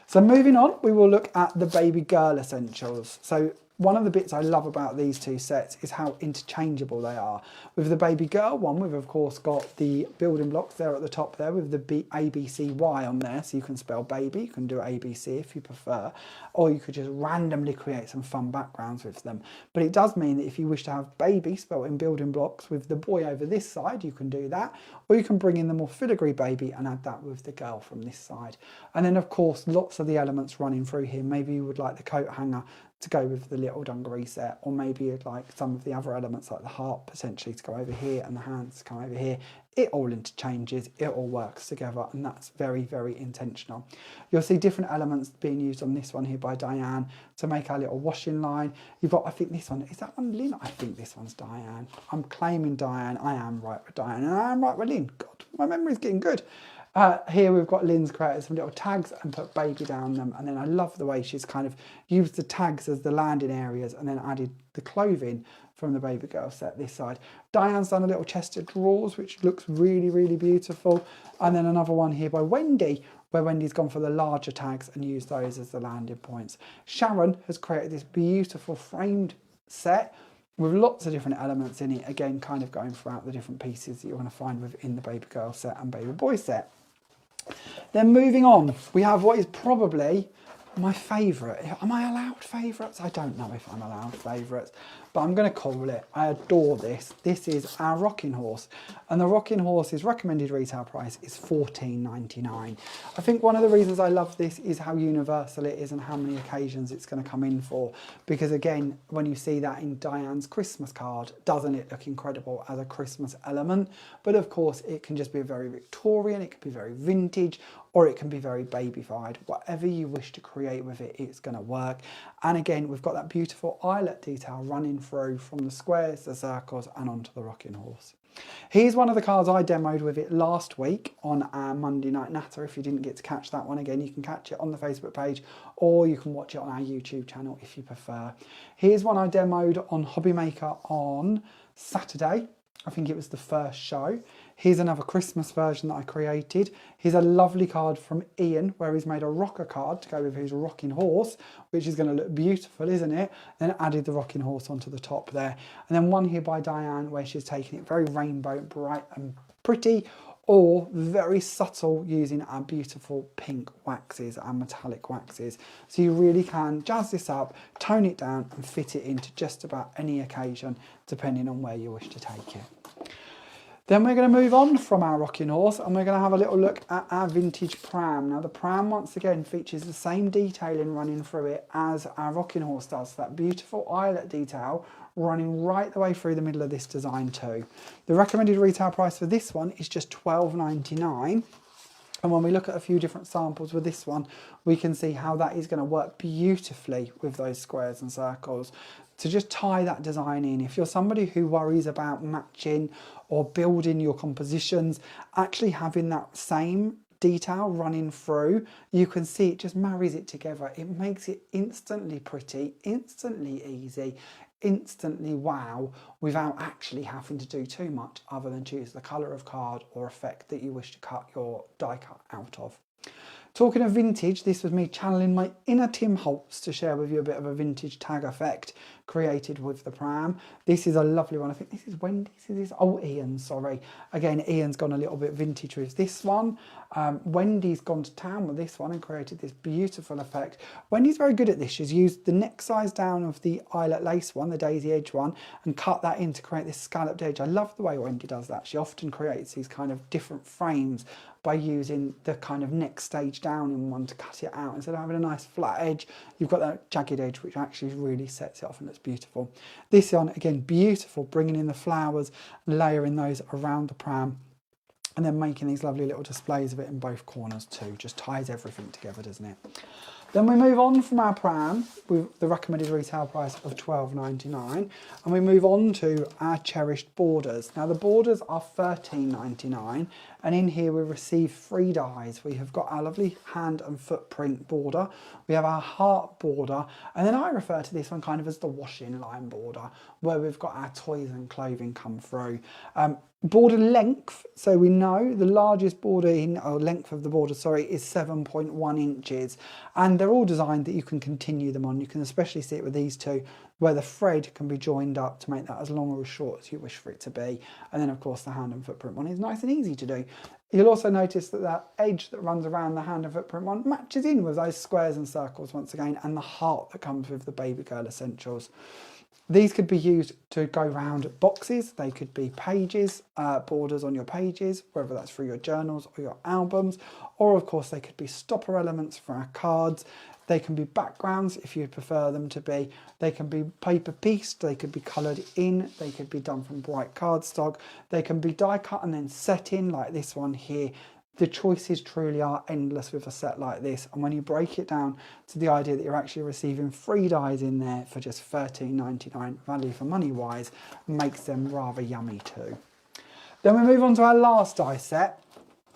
So moving on, we will look at the Baby Girl Essentials. So one of the bits I love about these two sets is how interchangeable they are. With the Baby Girl one, we've of course got the building blocks there at the top there with the ABCY on there, so you can spell baby, you can do ABC if you prefer, or you could just randomly create some fun backgrounds with them. But it does mean that if you wish to have baby spelled in building blocks with the boy over this side, you can do that, or you can bring in the more filigree baby and add that with the girl from this side. And then of course lots of the elements running through here. Maybe you would like the coat hanger to go with the little dungaree set, or maybe you'd like some of the other elements like the heart potentially to go over here and the hands to come over here. it all interchanges, it all works together, and that's very, very intentional. You'll see different elements being used on this one here by Diane to make our little washing line. You've got, I think this one, is that one Lynn? I think this one's Diane. I'm claiming Diane. I am right with Diane, and I am right with Lynn. God, my memory's getting good. Here we've got Lynn's created some little tags and put baby down them, and then I love the way she's kind of used the tags as the landing areas and then added the clothing from the baby girl set this side. Diane's done a little chest of drawers, which looks really, really beautiful. And then another one here by Wendy, where Wendy's gone for the larger tags and used those as the landing points. Sharon has created this beautiful framed set with lots of different elements in it, again, kind of going throughout the different pieces that you're going to find within the baby girl set and baby boy set. Then moving on, we have what is probably my favourite. Am I allowed favourites? I don't know if I'm allowed favourites, but I'm going to call it. I adore this. This is our rocking horse, and the rocking horse's recommended retail price is $14.99. I think one of the reasons I love this is how universal it is and how many occasions it's going to come in for, because again, when you see that in Diane's Christmas card, doesn't it look incredible as a Christmas element? But of course, it can just be very Victorian, it can be very vintage, or it can be very babyfied. Whatever you wish to create with it, it's going to work. And again, we've got that beautiful eyelet detail running through from the squares, the circles, and onto the rocking horse. Here's one of the cards I demoed with it last week on our Monday Night Natter. If you didn't get to catch that one, again, you can catch it on the Facebook page, or you can watch it on our YouTube channel if you prefer. Here's one I demoed on Hobby Maker on Saturday. I think it was the first show. Here's another Christmas version that I created. Here's a lovely card from Ian where he's made a rocker card to go with his rocking horse, which is going to look beautiful, isn't it? Then added the rocking horse onto the top there. And then one here by Diane where she's taking it very rainbow, bright and pretty, or very subtle using our beautiful pink waxes and metallic waxes. So you really can jazz this up, tone it down and fit it into just about any occasion depending on where you wish to take it. Then we're going to move on from our rocking horse and we're going to have a little look at our vintage pram. Now the pram once again features the same detailing running through it as our rocking horse does. That beautiful eyelet detail running right the way through the middle of this design too. The recommended retail price for this one is just $12.99. And when we look at a few different samples with this one, we can see how that is going to work beautifully with those squares and circles to just tie that design in. If you're somebody who worries about matching or building your compositions, actually having that same detail running through, you can see it just marries it together. It makes it instantly pretty, instantly easy, instantly wow, without actually having to do too much other than choose the colour of card or effect that you wish to cut your die cut out of. Talking of vintage, this was me channeling my inner Tim Holtz to share with you a bit of a vintage tag effect created with the pram. This is a lovely one. I think this is Wendy's. Oh, Ian's, sorry. Again, Ian's gone a little bit vintage with this one. Wendy's gone to town with this one and created this beautiful effect. Wendy's very good at this. She's used the neck size down of the eyelet lace one, the daisy edge one, and cut that in to create this scalloped edge. I love the way Wendy does that. She often creates these kind of different frames by using the kind of neck stage down in one to cut it out. Instead of having a nice flat edge, you've got that jagged edge, which actually really sets it off and looks beautiful. This one, again, beautiful, bringing in the flowers, layering those around the pram, and then making these lovely little displays of it in both corners too. Just ties everything together, doesn't it? Then we move on from our pram with the recommended retail price of $12.99, and we move on to our cherished borders. Now the borders are $13.99, and in here we receive 3 dies. We have got our lovely hand and footprint border, we have our heart border, and then I refer to this one kind of as the washing line border, where we've got our toys and clothing come through. Border length, so we know the largest border length of the border, sorry, is 7.1 inches, and they're all designed that you can continue them on. You can especially see it with these two, where the thread can be joined up to make that as long or as short as you wish for it to be. And then of course the hand and footprint one is nice and easy to do. You'll also notice that that edge that runs around the hand and footprint one matches in with those squares and circles once again, and the heart that comes with the baby girl essentials. These could be used to go round boxes, they could be pages, borders on your pages, whether that's for your journals or your albums, or of course they could be stopper elements for our cards. They can be backgrounds if you prefer them to be. They can be paper pieced, they could be coloured in, they could be done from bright cardstock, they can be die cut and then set in like this one here. The choices truly are endless with a set like this, and when you break it down to the idea that you're actually receiving 3 dies in there for just $13.99 value for money wise, makes them rather yummy too. Then we move on to our last die set,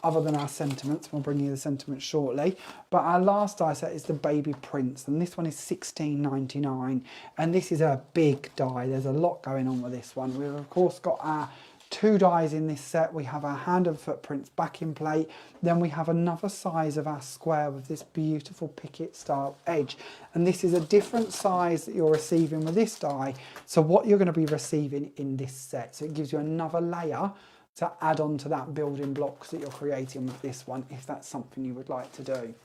other than our sentiments. We'll bring you the sentiments shortly, but our last die set is the Baby Prince, and this one is $16.99, and this is a big die. There's a lot going on with this one. We've of course got our 2 dies in this set. We have our hand and footprints backing plate, then we have another size of our square with this beautiful picket style edge, and this is a different size that you're receiving with this die, so what you're going to be receiving in this set, so it gives you another layer to add on to that building blocks that you're creating with this one, if that's something you would like to do.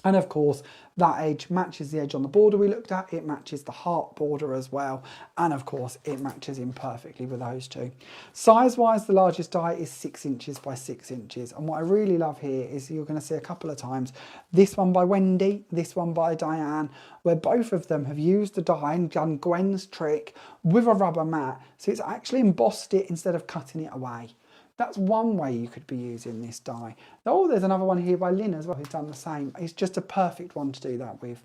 And of course, that edge matches the edge on the border we looked at, it matches the heart border as well, and of course it matches in perfectly with those two. Size-wise, the largest die is 6 inches by 6 inches, and what I really love here is you're going to see a couple of times, this one by Wendy, this one by Diane, where both of them have used the die and done Gwen's trick with a rubber mat, so it's actually embossed it instead of cutting it away. That's one way you could be using this die. Oh, there's another one here by Lynn as well who's done the same. It's just a perfect one to do that with.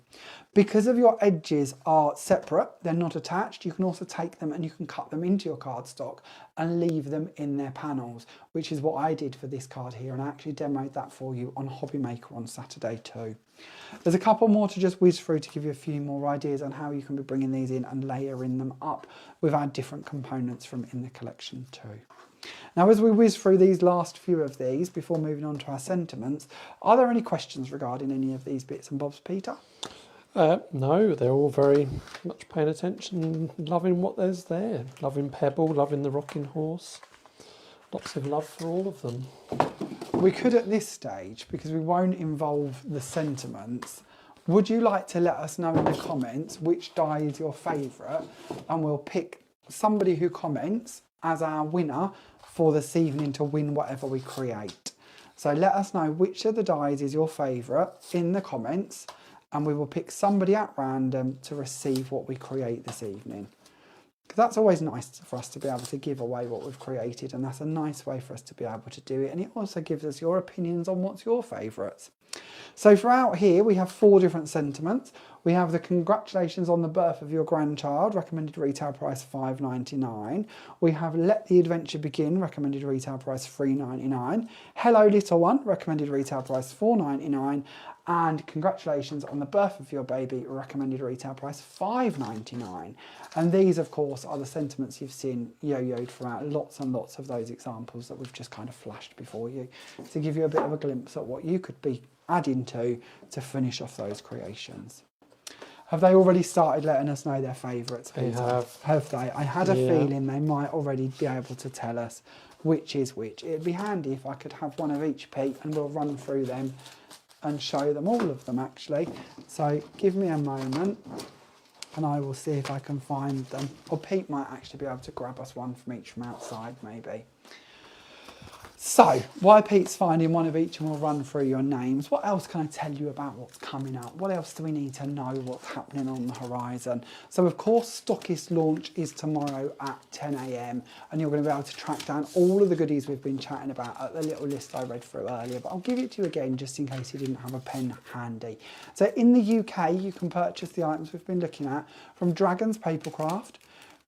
Because of your edges are separate, they're not attached, you can also take them and you can cut them into your cardstock and leave them in their panels, which is what I did for this card here, and I actually demoed that for you on Hobby Maker on Saturday too. There's a couple more to just whiz through to give you a few more ideas on how you can be bringing these in and layering them up with our different components from in the collection too. Now, as we whiz through these last few of these before moving on to our sentiments, are there any questions regarding any of these bits and bobs, Peter? No, they're all very much paying attention, loving what there's there. Loving Pebble, loving the rocking horse. Lots of love for all of them. We could at this stage, because we won't involve the sentiments, would you like to let us know in the comments which die is your favourite, and we'll pick somebody who comments as our winner for this evening to win whatever we create. So let us know which of the dies is your favourite in the comments, and we will pick somebody at random to receive what we create this evening. Because that's always nice for us to be able to give away what we've created, and that's a nice way for us to be able to do it, and it also gives us your opinions on what's your favourites. So throughout here we have 4 different sentiments. We have the congratulations on the birth of your grandchild, recommended retail price $5.99. We have let the adventure begin, recommended retail price $3.99. Hello little one, recommended retail price $4.99. And congratulations on the birth of your baby, recommended retail price $5.99. And these of course are the sentiments you've seen yo-yoed throughout, lots and lots of those examples that we've just kind of flashed before you to give you a bit of a glimpse at what you could be adding to finish off those creations. Have they already started letting us know their favourites? They have. Have they? I had a feeling they might already be able to tell us which is which. It'd be handy if I could have one of each, Pete, and we'll run through them and show them all of them actually. So give me a moment and I will see if I can find them. Or Pete might actually be able to grab us one from each from outside maybe. So, while Pete's finding one of each and we'll run through your names, what else can I tell you about what's coming up? What else do we need to know what's happening on the horizon? So, of course, Stockist launch is tomorrow at 10 AM and you're going to be able to track down all of the goodies we've been chatting about at the little list I read through earlier, but I'll give it to you again just in case you didn't have a pen handy. So, in the UK, you can purchase the items we've been looking at from Dragon's Papercraft,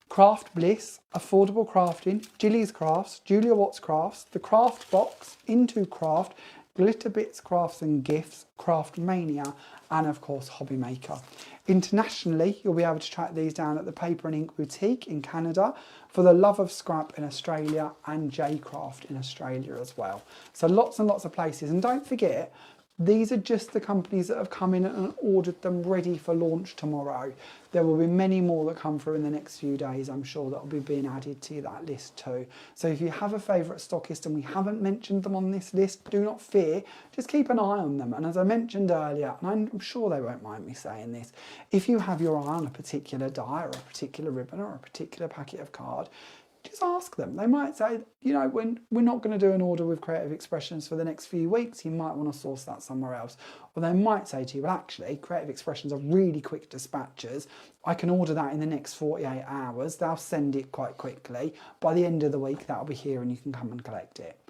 Craft Bliss, Affordable Crafting, Gilly's Crafts, Julia Watts Crafts, The Craft Box, Into Craft, Glitter Bits Crafts and Gifts, Craft Mania, and of course Hobby Maker. Internationally, you'll be able to track these down at the Paper and Ink Boutique in Canada, For the Love of Scrap in Australia, and J-Craft in Australia as well. So lots and lots of places, and don't forget, these are just the companies that have come in and ordered them ready for launch tomorrow. There will be many more that come through in the next few days, I'm sure, that will be being added to that list too. So if you have a favourite stockist and we haven't mentioned them on this list, do not fear, just keep an eye on them. And as I mentioned earlier, and I'm sure they won't mind me saying this, if you have your eye on a particular die or a particular ribbon or a particular packet of card, just ask them. They might say, you know, when we're not going to do an order with Creative Expressions for the next few weeks, you might want to source that somewhere else. Or they might say to you, well, actually, Creative Expressions are really quick dispatchers. I can order that in the next 48 hours. They'll send it quite quickly. By the end of the week, that'll be here and you can come and collect it.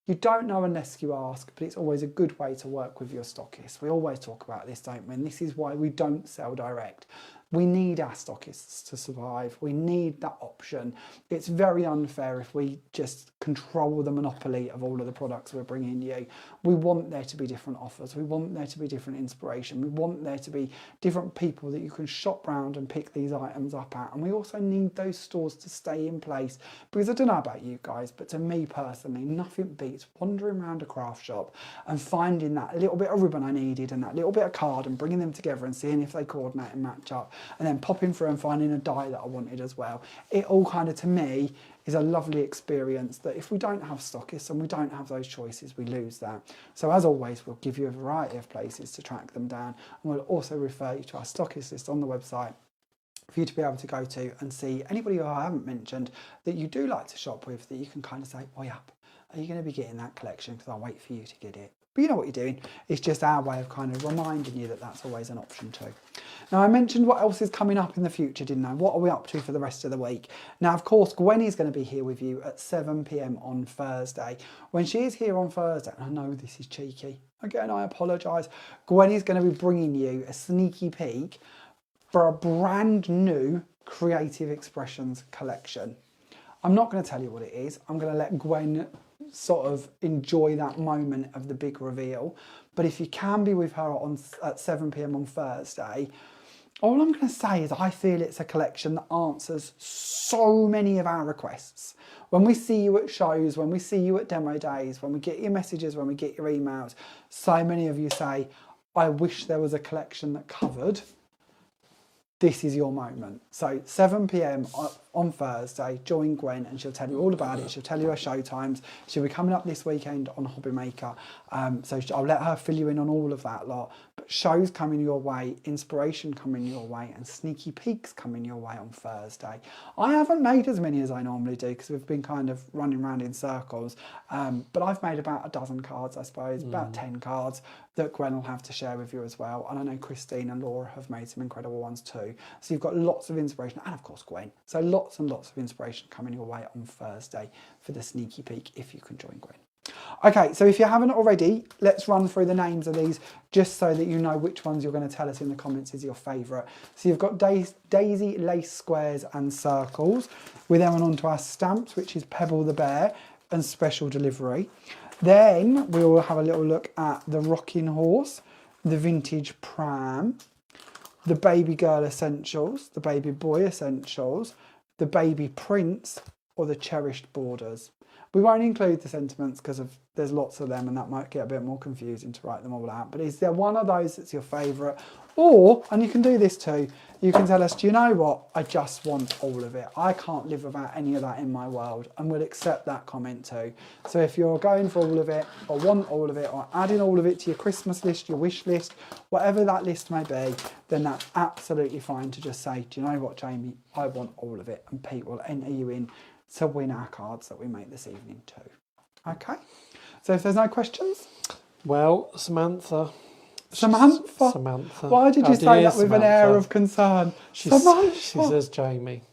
You don't know unless you ask, but it's always a good way to work with your stockists. We always talk about this, don't we? And this is why we don't sell direct. We need our stockists to survive. We need that option. It's very unfair if we just control the monopoly of all of the products we're bringing you. We want there to be different offers. We want there to be different inspiration. We want there to be different people that you can shop around and pick these items up at. And we also need those stores to stay in place, because I don't know about you guys, but to me personally, nothing beats wandering around a craft shop and finding that little bit of ribbon I needed and that little bit of card and bringing them together and seeing if they coordinate and match up, and then popping through and finding a die that I wanted as well. It all kind of, to me, is a lovely experience that if we don't have stockists and we don't have those choices, we lose that. So as always, we'll give you a variety of places to track them down, and we'll also refer you to our stockist list on the website for you to be able to go to and see anybody who I haven't mentioned that you do like to shop with, that you can kind of say, oh yeah, are you going to be getting that collection? Because I'll wait for you to get it. But you know what you're doing. It's just our way of kind of reminding you that that's always an option too. Now, I mentioned what else is coming up in the future, didn't I? What are we up to for the rest of the week? Now, of course, Gwen is going to be here with you at 7 p.m. on Thursday. When she is here on Thursday, and I know this is cheeky, again, I apologise, Gwen is going to be bringing you a sneaky peek for a brand new Creative Expressions collection. I'm not going to tell you what it is. I'm going to let Gwen sort of enjoy that moment of the big reveal. But if you can be with her at 7 p.m. on Thursday, all I'm going to say is I feel it's a collection that answers so many of our requests. When we see you at shows, when we see you at demo days, when we get your messages, when we get your emails, so many of you say, I wish there was a collection that covered. This is your moment. So 7 p.m. on Thursday, join Gwen and she'll tell you all about it. She'll tell you her show times. She'll be coming up this weekend on Hobby Maker. So I'll let her fill you in on all of that lot. But shows coming your way, inspiration coming your way, and sneaky peeks coming your way on Thursday. I haven't made as many as I normally do because we've been kind of running around in circles. But I've made about a dozen cards, I suppose, about 10 cards that Gwen will have to share with you as well. And I know Christine and Laura have made some incredible ones too. So you've got lots of inspiration, and of course Gwen. So lots and lots of inspiration coming your way on Thursday for the sneaky peek if you can join Gwen. Okay, so if you haven't already, let's run through the names of these just so that you know which ones you're going to tell us in the comments is your favourite. So you've got Daisy, Lace Squares and Circles. We then went on to our stamps, which is Pebble the Bear and Special Delivery. Then we will have a little look at the Rocking Horse, the Vintage Pram, the Baby Girl Essentials, the Baby Boy Essentials, the Baby Prince, or the Cherished Borders. We won't include the sentiments because there's lots of them and that might get a bit more confusing to write them all out. But is there one of those that's your favourite? Or, and you can do this too, you can tell us, do you know what? I just want all of it. I can't live without any of that in my world, and we'll accept that comment too. So if you're going for all of it, or want all of it, or adding all of it to your Christmas list, your wish list, whatever that list may be, then that's absolutely fine to just say, do you know what, Jamie? I want all of it. And Pete will enter you in to win our cards that we make this evening too. Okay? So if there's no questions? Well, Samantha. Why did you say that with an air of concern? Samantha. She says, Jamie,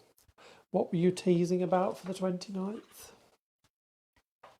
what were you teasing about for the 29th?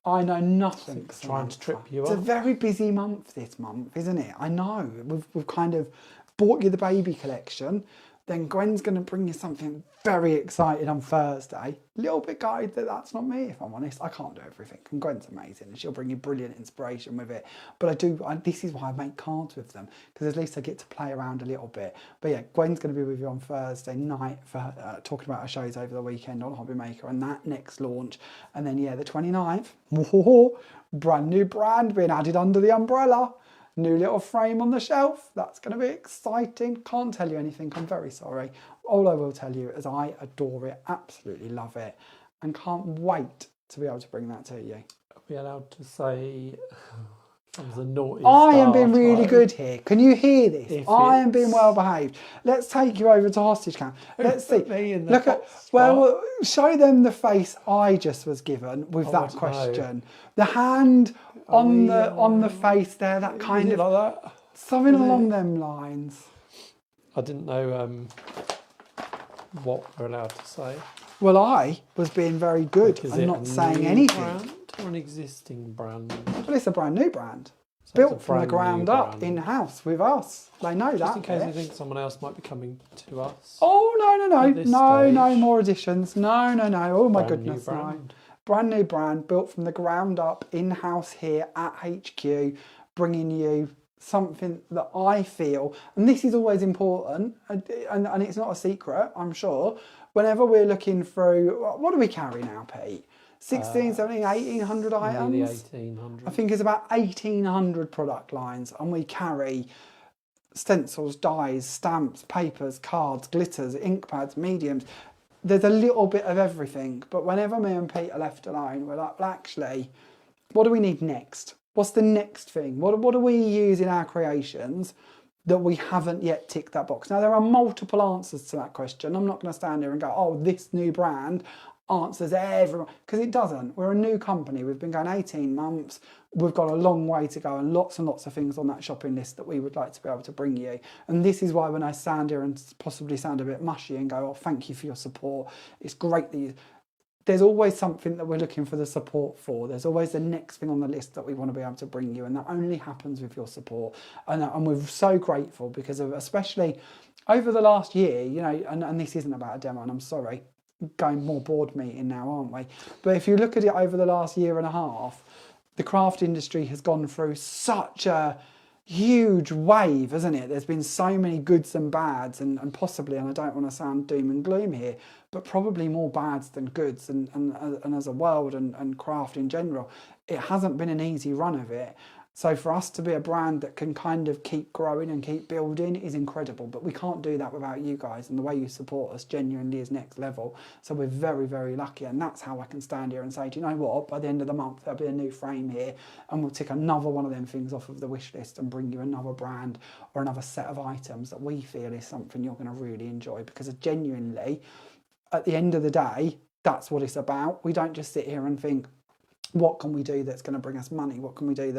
I know nothing. Trying to trip you up. It's a very busy month this month, isn't it? I know. We've kind of bought you the baby collection. Then Gwen's going to bring you something very exciting on Thursday. A little bit gutted that that's not me, if I'm honest. I can't do everything. And Gwen's amazing and she'll bring you brilliant inspiration with it. But this is why I make cards with them, because at least I get to play around a little bit. But yeah, Gwen's going to be with you on Thursday night for talking about our shows over the weekend on Hobby Maker and that next launch. And then yeah, the 29th, brand new brand being added under the umbrella. New little frame on the shelf. That's going to be exciting. Can't tell you anything. I'm very sorry. All I will tell you is I adore it, absolutely love it, and can't wait to be able to bring that to you. Are we allowed to say That was a naughty I am being start, really though. good here. Can you hear this? If I am being it's- well behaved. Let's take you over to hostage camp. Let's see. put me in the Look at hot spot? well, show them the face I just was given with I that don't know. question. The hand on the face there, that kind Is of it like that? something Is along it? them lines. I didn't know what we're allowed to say. Well, I was being very good Is and it not a saying new anything. brand or an existing brand? Well, it's a brand new brand. So it's Built a from the brand new ground up brand. in-house with us. They know Just that in case bit. you think someone else might be coming to us. Oh, no, At this no stage. more additions. No. Oh my Brand new goodness, no. brand. Brand new brand, built from the ground up, in-house here at HQ, bringing you something that I feel, and this is always important, and it's not a secret, I'm sure, whenever we're looking through, what do we carry now, Pete? 16, 17, 1800 items? Nearly 1800. I think it's about 1800 product lines, and we carry stencils, dyes, stamps, papers, cards, glitters, ink pads, mediums. There's a little bit of everything, but whenever me and Pete are left alone, we're like, well, actually, what do we need next? What's the next thing? What do we use in our creations that we haven't yet ticked that box? Now, there are multiple answers to that question. I'm not going to stand here and go, oh, this new brand answers everyone, because it doesn't. We're a new company. We've been going 18 months. We've got a long way to go and lots of things on that shopping list that we would like to be able to bring you. And this is why when I stand here and possibly sound a bit mushy and go, oh, thank you for your support. It's great that you... There's always something that we're looking for the support for. There's always the next thing on the list that we want to be able to bring you, and that only happens with your support. And we're so grateful because of, especially over the last year, you know, and this isn't about a demo, and I'm sorry, going more board meeting now, aren't we? But if you look at it over the last year and a half, the craft industry has gone through such a huge wave, hasn't it? There's been so many goods and bads, and possibly, and I don't want to sound doom and gloom here, but probably more bads than goods, and as a world and craft in general, it hasn't been an easy run of it. So for us to be a brand that can kind of keep growing and keep building is incredible, but we can't do that without you guys, and the way you support us genuinely is next level. So we're very, very lucky, and that's how I can stand here and say, do you know what, by the end of the month there'll be a new frame here, and we'll tick another one of them things off of the wish list and bring you another brand or another set of items that we feel is something you're going to really enjoy, because genuinely, at the end of the day, that's what it's about. We don't just sit here and think, what can we do that's going to bring us money? What can we do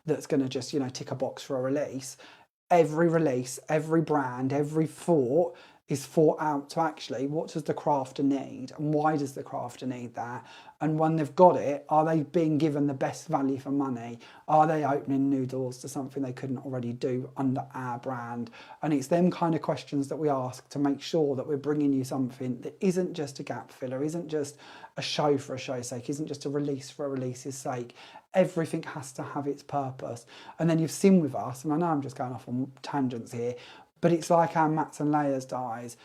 that's going to just, you know, tick a box for a release? Every release, every brand, every thought is thought out to actually, what does the crafter need, and why does the crafter need that? And when they've got it, are they being given the best value for money? Are they opening new doors to something they couldn't already do under our brand? And it's them kind of questions that we ask to make sure that we're bringing you something that isn't just a gap filler, isn't just a show for a show's sake, isn't just a release for a release's sake. Everything has to have its purpose. And then you've seen with us, and I know I'm just going off on tangents here, but it's like our mats and layers dies.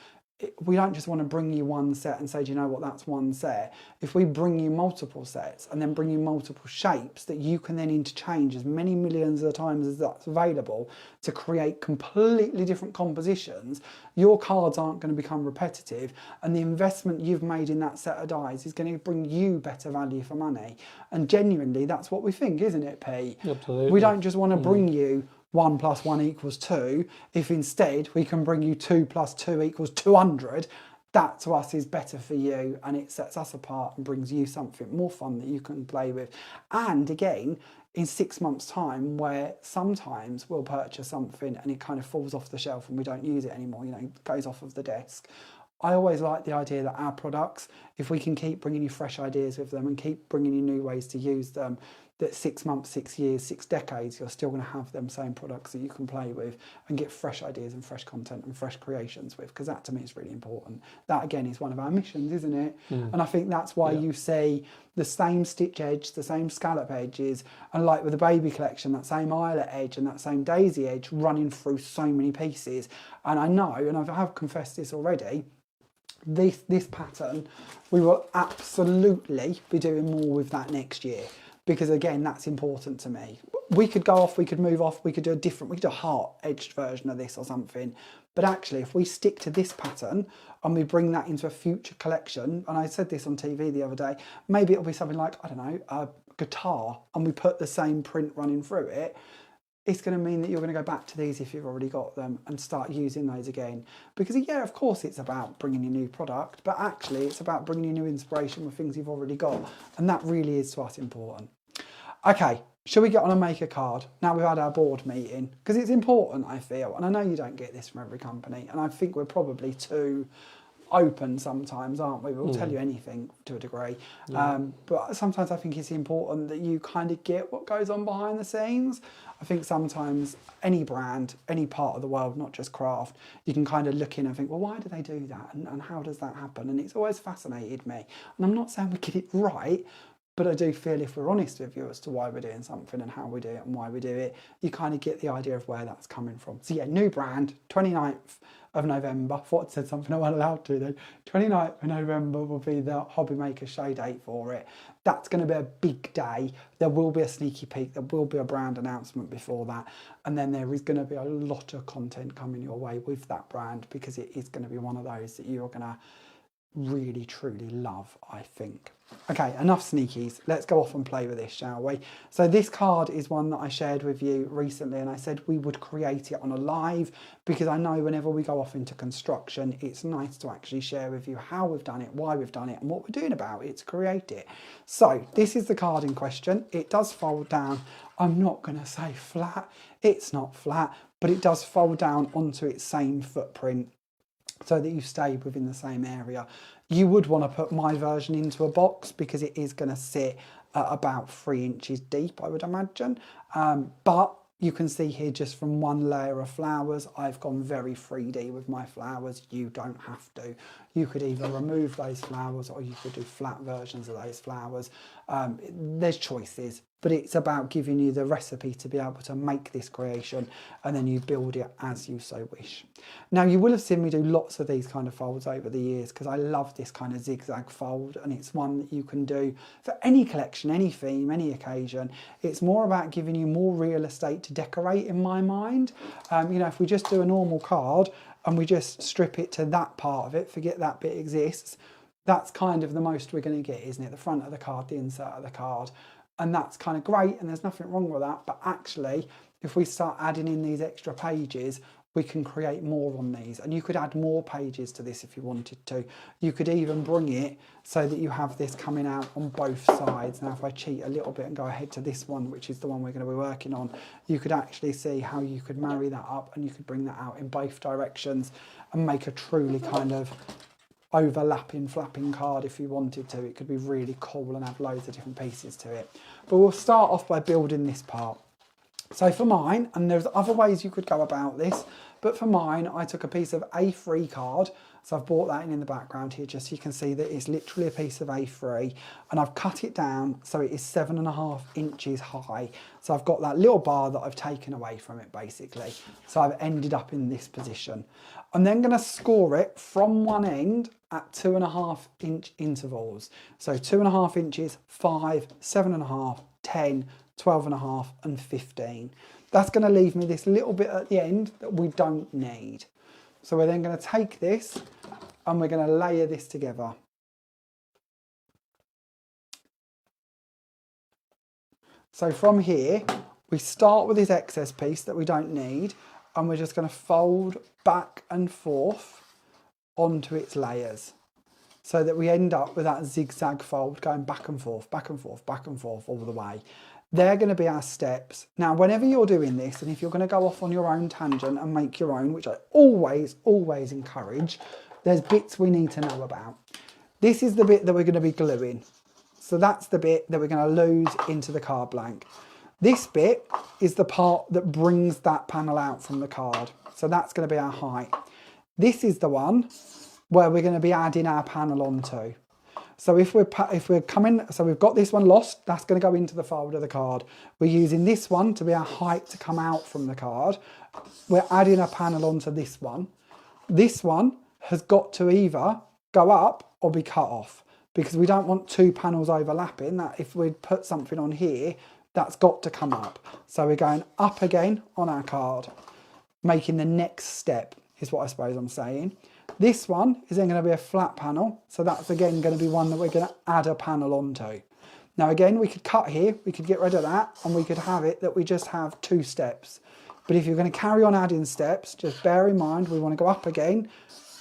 We don't just want to bring you one set and say, do you know what, that's one set. If we bring you multiple sets and then bring you multiple shapes that you can then interchange as many millions of times as that's available to create completely different compositions, your cards aren't going to become repetitive, and the investment you've made in that set of dies is going to bring you better value for money. And genuinely, that's what we think, isn't it, Pete? Absolutely. We don't just want to bring you 1 + 1 = 2. If instead we can bring you 2 + 2 = 200, that to us is better for you, and it sets us apart and brings you something more fun that you can play with. And again, in 6 months' time, where sometimes we'll purchase something and it kind of falls off the shelf and we don't use it anymore, you know, it goes off of the desk. I always like the idea that our products, if we can keep bringing you fresh ideas with them and keep bringing you new ways to use them, that 6 months, 6 years, 6 decades, you're still going to have them same products that you can play with and get fresh ideas and fresh content and fresh creations with, because that to me is really important. That again is one of our missions, isn't it? And I think that's why you see the same stitch edge, the same scallop edges, and like with the baby collection, that same eyelet edge and that same daisy edge running through so many pieces. And I know, and I have confessed this already, this pattern, we will absolutely be doing more with that next year, because again, that's important to me. We could go off, we could move off, we could do a heart-edged version of this or something, but actually if we stick to this pattern and we bring that into a future collection, and I said this on TV the other day, maybe it'll be something like, I don't know, a guitar and we put the same print running through it, it's going to mean that you're going to go back to these if you've already got them and start using those again. Because yeah, of course it's about bringing you new product, but actually it's about bringing you new inspiration with things you've already got. And that really is to us important. Okay, shall we get on and make a card? Now we've had our board meeting, because it's important, I feel. And I know you don't get this from every company. And I think we're probably too open sometimes, aren't we? We'll tell you anything to a degree. Yeah. But sometimes I think it's important that you kind of get what goes on behind the scenes. I think sometimes any brand, any part of the world, not just craft, you can kind of look in and think, well, why do they do that? And how does that happen? And it's always fascinated me. And I'm not saying we get it right, but I do feel if we're honest with you as to why we're doing something and how we do it and why we do it, you kind of get the idea of where that's coming from. So yeah, new brand, 29th of November. I thought I said something I wasn't allowed to then. 29th of November will be the Hobby Maker show date for it. That's going to be a big day. There will be a sneaky peek. There will be a brand announcement before that. And then there is going to be a lot of content coming your way with that brand, because it is going to be one of those that you're going to really, truly love, I think. Okay, enough sneakies. Let's go off and play with this, shall we? So this card is one that I shared with you recently, and I said we would create it on a live, because I know whenever we go off into construction, it's nice to actually share with you how we've done it, why we've done it, and what we're doing about it to create it. So this is the card in question. It does fold down. I'm not going to say flat. It's not flat, but it does fold down onto its same footprint, so that you stay within the same area. You would want to put my version into a box, because it is going to sit at about 3 inches deep, I would imagine. But you can see here, just from one layer of flowers, I've gone very 3D with my flowers. You don't have to. You could either remove those flowers, or you could do flat versions of those flowers. There's choices, but it's about giving you the recipe to be able to make this creation, and then you build it as you so wish. Now, you will have seen me do lots of these kind of folds over the years, because I love this kind of zigzag fold, and it's one that you can do for any collection, any theme, any occasion. It's more about giving you more real estate to decorate, in my mind. You know, if we just do a normal card and we just strip it to that part of it, forget that bit exists, that's kind of the most we're going to get, isn't it? The front of the card, the insert of the card. And that's kind of great, and there's nothing wrong with that. But actually, if we start adding in these extra pages, we can create more on these. And you could add more pages to this if you wanted to. You could even bring it so that you have this coming out on both sides. Now, if I cheat a little bit and go ahead to this one, which is the one we're going to be working on, you could actually see how you could marry that up, and you could bring that out in both directions and make a truly kind of overlapping, flapping card if you wanted to. It could be really cool and have loads of different pieces to it. But we'll start off by building this part. So for mine, and there's other ways you could go about this, but for mine, I took a piece of A3 card. So I've brought that in the background here, just so you can see that it's literally a piece of A3, and I've cut it down so it is 7.5 inches high. So I've got that little bar that I've taken away from it, basically. So I've ended up in this position. I'm then going to score it from one end at 2.5 inch intervals. So 2.5 inches, 5, 7.5, 10, 12.5 and 15. That's going to leave me this little bit at the end that we don't need. So we're then going to take this and we're going to layer this together. So from here, we start with this excess piece that we don't need, and we're just going to fold back and forth onto its layers, so that we end up with that zigzag fold going back and forth, back and forth, back and forth all the way. They're going to be our steps. Now, whenever you're doing this, and if you're going to go off on your own tangent and make your own, which I always encourage, there's bits we need to know about. This is the bit that we're going to be gluing. So that's the bit that we're going to lose into the card blank. This bit is the part that brings that panel out from the card. So that's going to be our height. This is the one where we're going to be adding our panel onto. So if we're coming, so we've got this one lost, that's going to go into the fold of the card. We're using this one to be our height to come out from the card. We're adding a panel onto this one. This one has got to either go up or be cut off, because we don't want two panels overlapping. That if we put something on here, that's got to come up. So we're going up again on our card, making the next step is what I suppose I'm saying. This one is then going to be a flat panel. So that's again going to be one that we're going to add a panel onto. Now again, we could cut here, we could get rid of that, and we could have it that we just have 2 steps. But if you're going to carry on adding steps, just bear in mind we want to go up again,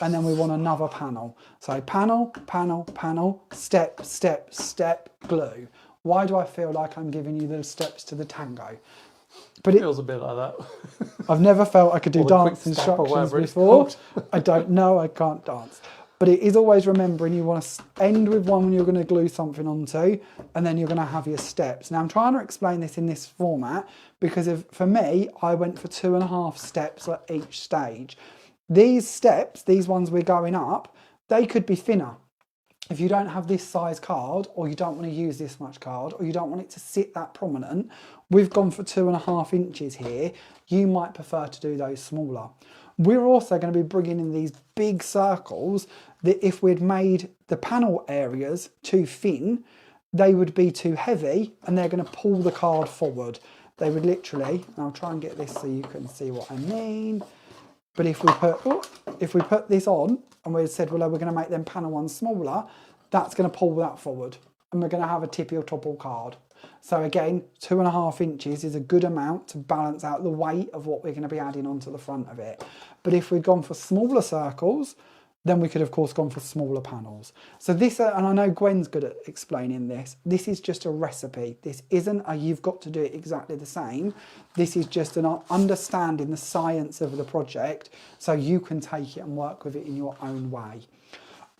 and then we want another panel. So panel, panel, panel, step, step, step, glue. Why do I feel like I'm giving you the steps to the tango? But it feels a bit like that. I've never felt I could do dance instructions before. I don't know, I can't dance. But it is always remembering you want to end with one when you're going to glue something onto, and then you're going to have your steps. Now I'm trying to explain this in this format because for me, I went for 2.5 steps at each stage. These steps, these ones we're going up, they could be thinner. If you don't have this size card, or you don't want to use this much card, or you don't want it to sit that prominent, we've gone for 2.5 inches here. You might prefer to do those smaller. We're also going to be bringing in these big circles that if we'd made the panel areas too thin, they would be too heavy and they're going to pull the card forward. They would literally, and I'll try and get this so you can see what I mean. But if we put this on and we said, well, we're going to make them panel ones smaller, that's going to pull that forward and we're going to have a tippy topple card. So again, 2.5 inches is a good amount to balance out the weight of what we're going to be adding onto the front of it. But if we'd gone for smaller circles, then we could of course gone for smaller panels. So this, and I know Gwen's good at explaining this, this is just a recipe. This isn't a you've got to do it exactly the same. This is just an understanding the science of the project so you can take it and work with it in your own way.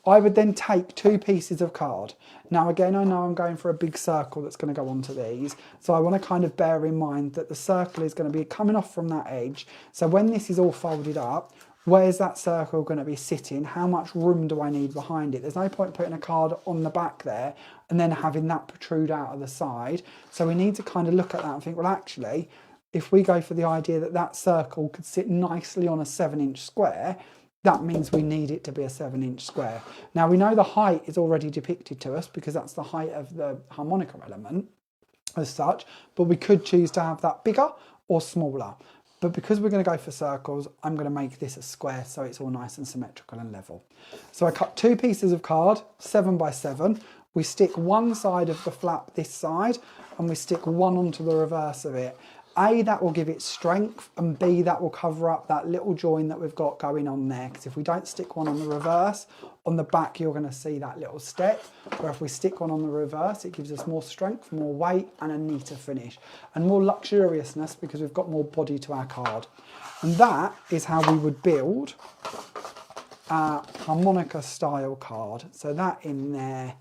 I would then take 2 pieces of card. Now again, I know I'm going for a big circle that's going to go onto these, so I want to kind of bear in mind that the circle is going to be coming off from that edge. So when this is all folded up, where's that circle going to be sitting? How much room do I need behind it? There's no point putting a card on the back there and then having that protrude out of the side. So we need to kind of look at that and think, well, actually, if we go for the idea that that circle could sit nicely on a 7-inch square, that means we need it to be a 7-inch square. Now we know the height is already depicted to us because that's the height of the harmonica element as such, but we could choose to have that bigger or smaller. But because we're going to go for circles, I'm going to make this a square so it's all nice and symmetrical and level. So I cut 2 pieces of card, 7 by 7. We stick one side of the flap this side and we stick one onto the reverse of it. A, that will give it strength, and B, that will cover up that little join that we've got going on there. Because if we don't stick one on the reverse, on the back you're going to see that little step. Where if we stick one on the reverse, it gives us more strength, more weight, and a neater finish. And more luxuriousness because we've got more body to our card. And that is how we would build a harmonica style card. So that in there,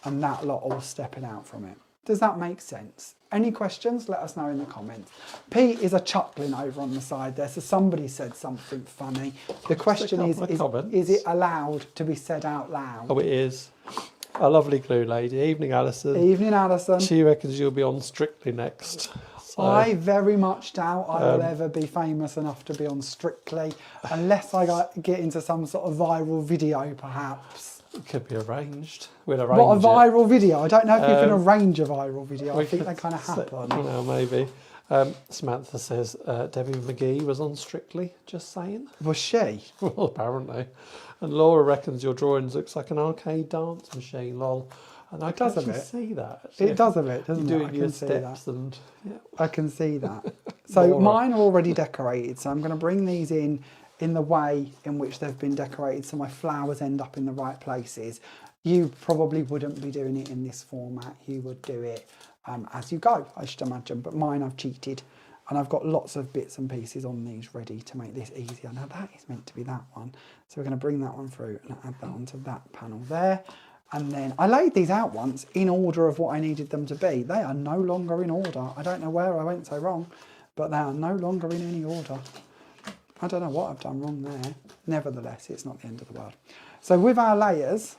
and that lot all stepping out from it. Does that make sense? Any questions? Let us know in the comments. Pete is a chuckling over on the side there, so somebody said something funny. The question is it allowed to be said out loud? Oh, it is. A lovely glue lady. Evening, Alison. Evening, Alison. She reckons you'll be on Strictly next. So, I very much doubt I will ever be famous enough to be on Strictly, unless I get into some sort of viral video, perhaps. It could be arranged. We'll arrange what, a viral video? I don't know if you can arrange a viral video. I think they kind of happen. Well, maybe. Samantha says Debbie McGee was on Strictly, just saying. Was she? Well, apparently. And Laura reckons your drawings looks like an arcade dance machine, lol. And I can actually see that. Actually. It does a bit, doesn't it? You're doing your steps and... Yeah. I can see that. So mine are already decorated, so I'm going to bring these in the way in which they've been decorated so my flowers end up in the right places. You probably wouldn't be doing it in this format. You would do it as you go, I should imagine. But mine I've cheated and I've got lots of bits and pieces on these ready to make this easier. Now that is meant to be that one. So we're going to bring that one through and add that onto that panel there. And then I laid these out once in order of what I needed them to be. They are no longer in order. I don't know where I went so wrong, but they are no longer in any order. I don't know what I've done wrong there. Nevertheless, it's not the end of the world. So with our layers,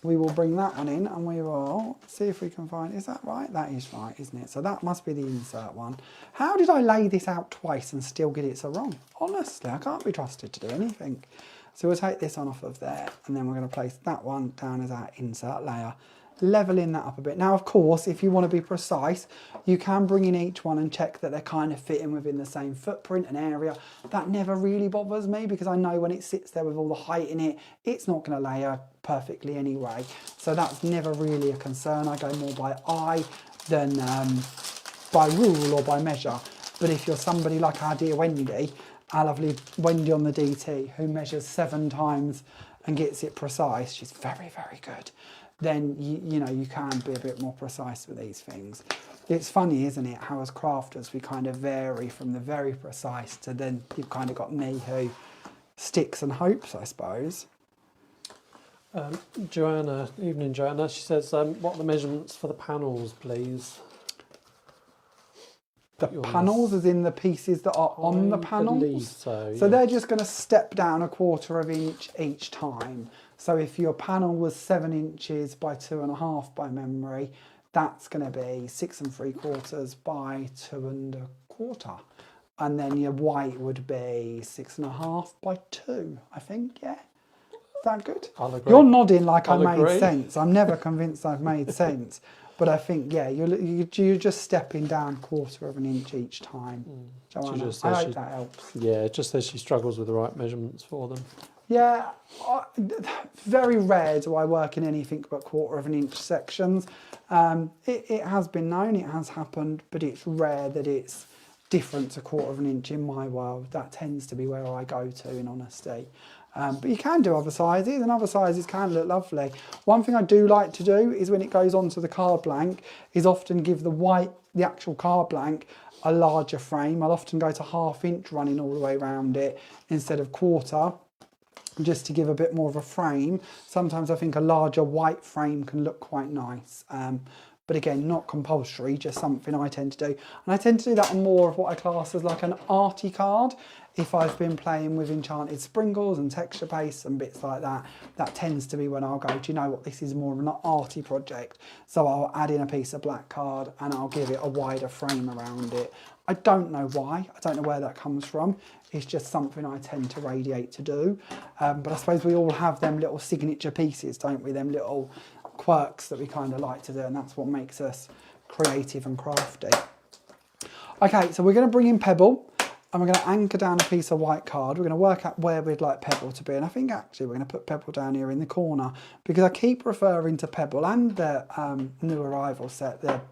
we will bring that one in and we will see if we can find, is that right? That is right, isn't it? So that must be the insert one. How did I lay this out twice and still get it so wrong? Honestly, I can't be trusted to do anything. So we'll take this on off of there and then we're going to place that one down as our insert layer. leveling that up a bit. Now, of course, if you want to be precise, you can bring in each one and check that they're kind of fitting within the same footprint and area. That never really bothers me because I know when it sits there with all the height in it, it's not going to layer perfectly anyway. So that's never really a concern. I go more by eye than by rule or by measure. But if you're somebody like our dear Wendy, our lovely Wendy on the DT, who measures 7 times and gets it precise, she's very, very good, then you know, you can be a bit more precise with these things. It's funny, isn't it, how as crafters we kind of vary from the very precise to then you've kind of got me who sticks and hopes, I suppose. Joanna, evening Joanna, she says, what are the measurements for the panels, please? The panels, as in the pieces that are on the panels? I believe so, so they're just going to step down 1/4 inch each time. So if your panel was 7 inches by 2.5 by memory, that's going to be 6 3/4 by 2 1/4. And then your white would be 6.5 by 2, I think, yeah? Is that good? I'll agree. You're nodding like I made agree. sense. I'm never convinced I've made sense. But I think, yeah, you're just stepping down 1/4 inch each time. Joanna, I hope that helps. Yeah, it just says she struggles with the right measurements for them. Yeah, very rare do I work in anything but 1/4 inch sections. It has been known, it has happened, but it's rare that it's different to 1/4 inch in my world. That tends to be where I go to, in honesty. But you can do other sizes, and other sizes can look lovely. One thing I do like to do is when it goes onto the card blank is often give the actual card blank a larger frame. I'll often go to 1/2 inch running all the way around it instead of 1/4, just to give a bit more of a frame. Sometimes I think a larger white frame can look quite nice. But again, not compulsory, just something I tend to do. And I tend to do that on more of what I class as like an arty card. If I've been playing with enchanted sprinkles and texture paste and bits like that, that tends to be when I'll go, do you know what, this is more of an arty project. So I'll add in a piece of black card and I'll give it a wider frame around it. I don't know why, I don't know where that comes from. It's just something I tend to radiate to do. But I suppose we all have them little signature pieces, don't we? Them little quirks that we kind of like to do, and that's what makes us creative and crafty. Okay, so we're going to bring in Pebble and we're going to anchor down a piece of white card. We're going to work out where we'd like Pebble to be, and I think actually we're going to put Pebble down here in the corner because I keep referring to Pebble and the new arrival set, the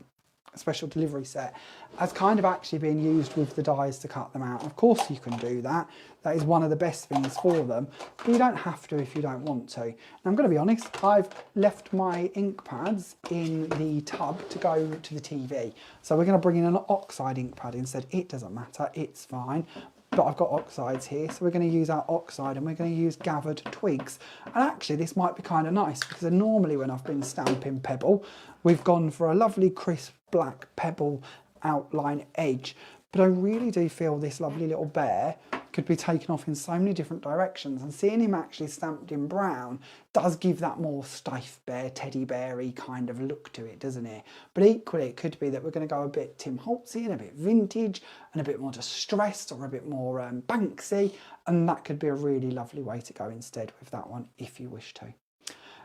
special delivery set, as kind of actually being used with the dies to cut them out. Of course you can do that. That is one of the best things for them, but you don't have to if you don't want to. And I'm going to be honest, I've left my ink pads in the tub to go to the TV. So we're going to bring in an oxide ink pad instead. It doesn't matter, it's fine. But I've got oxides here, so we're going to use our oxide and we're going to use gathered twigs. And actually this might be kind of nice because normally when I've been stamping Pebble, we've gone for a lovely crisp black Pebble outline edge. But I really do feel this lovely little bear could be taken off in so many different directions, and seeing him actually stamped in brown does give that more stiff bear, teddy bear-y kind of look to it, doesn't it? But equally it could be that we're going to go a bit Tim Holtzy and a bit vintage and a bit more distressed or a bit more Banksy, and that could be a really lovely way to go instead with that one if you wish to.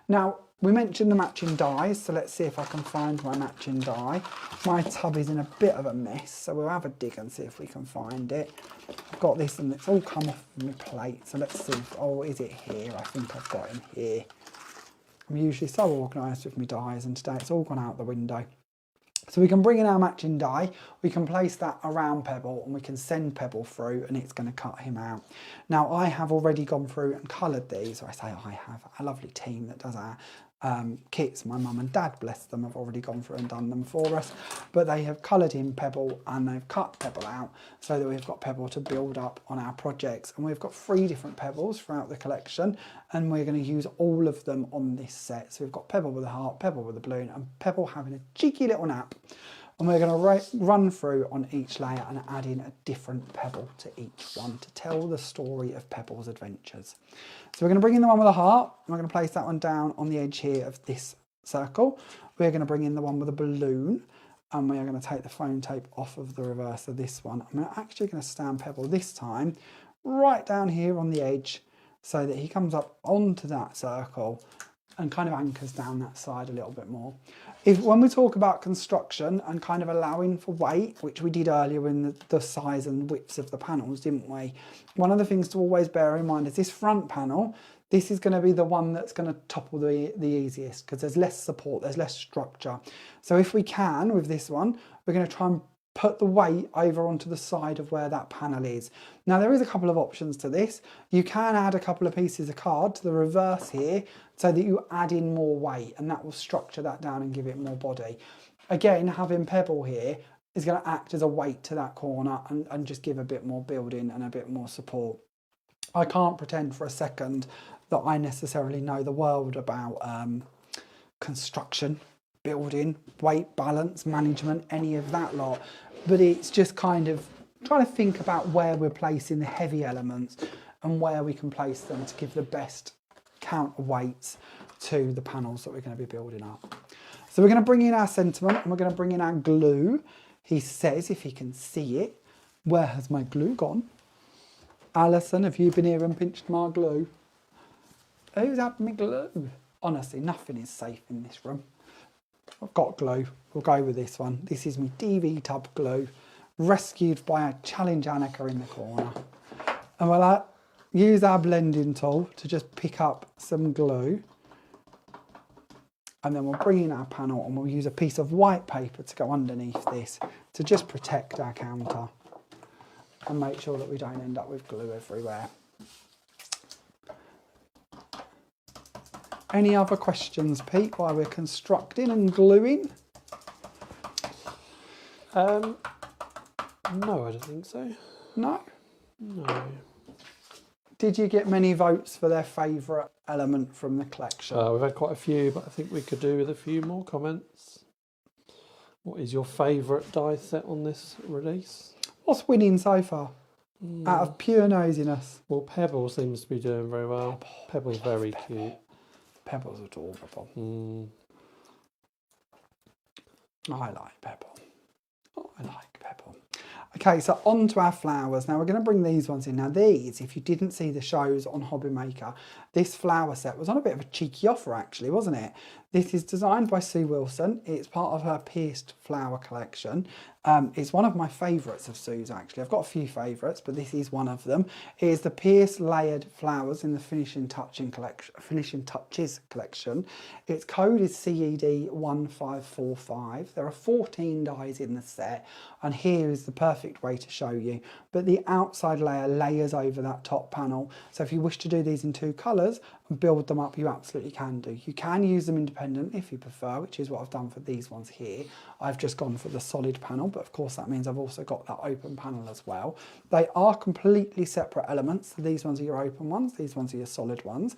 Now, we mentioned the matching dies, so let's see if I can find my matching die. My tub is in a bit of a mess, so we'll have a dig and see if we can find it. I've got this and it's all come off my plate, so let's see if, oh, is it here? I think I've got him here. I'm usually so organised with my dies, and today it's all gone out the window. So we can bring in our matching die, we can place that around Pebble and we can send Pebble through and it's going to cut him out. Now I have already gone through and coloured these, or I say I have, a lovely team that does our kits. My mum and dad, bless them, have already gone through and done them for us, but they have coloured in Pebble and they've cut Pebble out so that we've got Pebble to build up on our projects. And we've got 3 different Pebbles throughout the collection and we're going to use all of them on this set. So we've got Pebble with a heart, Pebble with a balloon and Pebble having a cheeky little nap. And we're going to run through on each layer and add in a different Pebble to each one to tell the story of Pebble's adventures. So we're going to bring in the one with the heart. And we're going to place that one down on the edge here of this circle. We're going to bring in the one with a balloon. And we are going to take the foam tape off of the reverse of this one. I'm actually going to stand Pebble this time right down here on the edge so that he comes up onto that circle and kind of anchors down that side a little bit more. When we talk about construction and kind of allowing for weight, which we did earlier in the size and widths of the panels, didn't we? One of the things to always bear in mind is this front panel, this is going to be the one that's going to topple the easiest because there's less support, there's less structure. So if we can, with this one, we're going to try and put the weight over onto the side of where that panel is. Now there is a couple of options to this. You can add a couple of pieces of card to the reverse here so that you add in more weight, and that will structure that down and give it more body. Again, having pebble here is going to act as a weight to that corner and just give a bit more building and a bit more support. I can't pretend for a second that I necessarily know the world about construction, building, weight, balance, management, any of that lot. But it's just kind of trying to think about where we're placing the heavy elements and where we can place them to give the best counterweights to the panels that we're going to be building up. So we're going to bring in our sentiment and we're going to bring in our glue. He says, if he can see it, where has my glue gone? Alison, have you been here and pinched my glue? Who's had my glue? Honestly, nothing is safe in this room. I've got glue. We'll go with this one. This is my DV tub glue, rescued by a challenge Annika in the corner. And we'll use our blending tool to just pick up some glue. And then we'll bring in our panel and we'll use a piece of white paper to go underneath this to just protect our counter and make sure that we don't end up with glue everywhere. Any other questions, Pete, while we're constructing and gluing? No, I don't think so. No? No. Did you get many votes for their favourite element from the collection? We've had quite a few, but I think we could do with a few more comments. What is your favourite die set on this release? What's winning so far? Out of pure nosiness. Well, Pebble seems to be doing very well. Pebble's very cute. Pebble's adorable. I like Pebble. I like Pebble. Okay, so on to our flowers. Now we're going to bring these ones in. Now these, if you didn't see the shows on Hobby Maker, this flower set was on a bit of a cheeky offer actually, wasn't it? This is designed by Sue Wilson. It's part of her pierced flower collection. It's one of my favourites of Sue's actually. I've got a few favourites, but this is one of them. It is the pierced layered flowers in the Finishing Touches collection. Its code is CED1545. There are 14 dies in the set, and here is the perfect way to show you. But the outside layer layers over that top panel. So if you wish to do these in two colours and build them up, you absolutely can do. You can use them independent if you prefer, which is what I've done for these ones here. I've just gone for the solid panel, but of course that means I've also got that open panel as well. They are completely separate elements. So these ones are your open ones, these ones are your solid ones.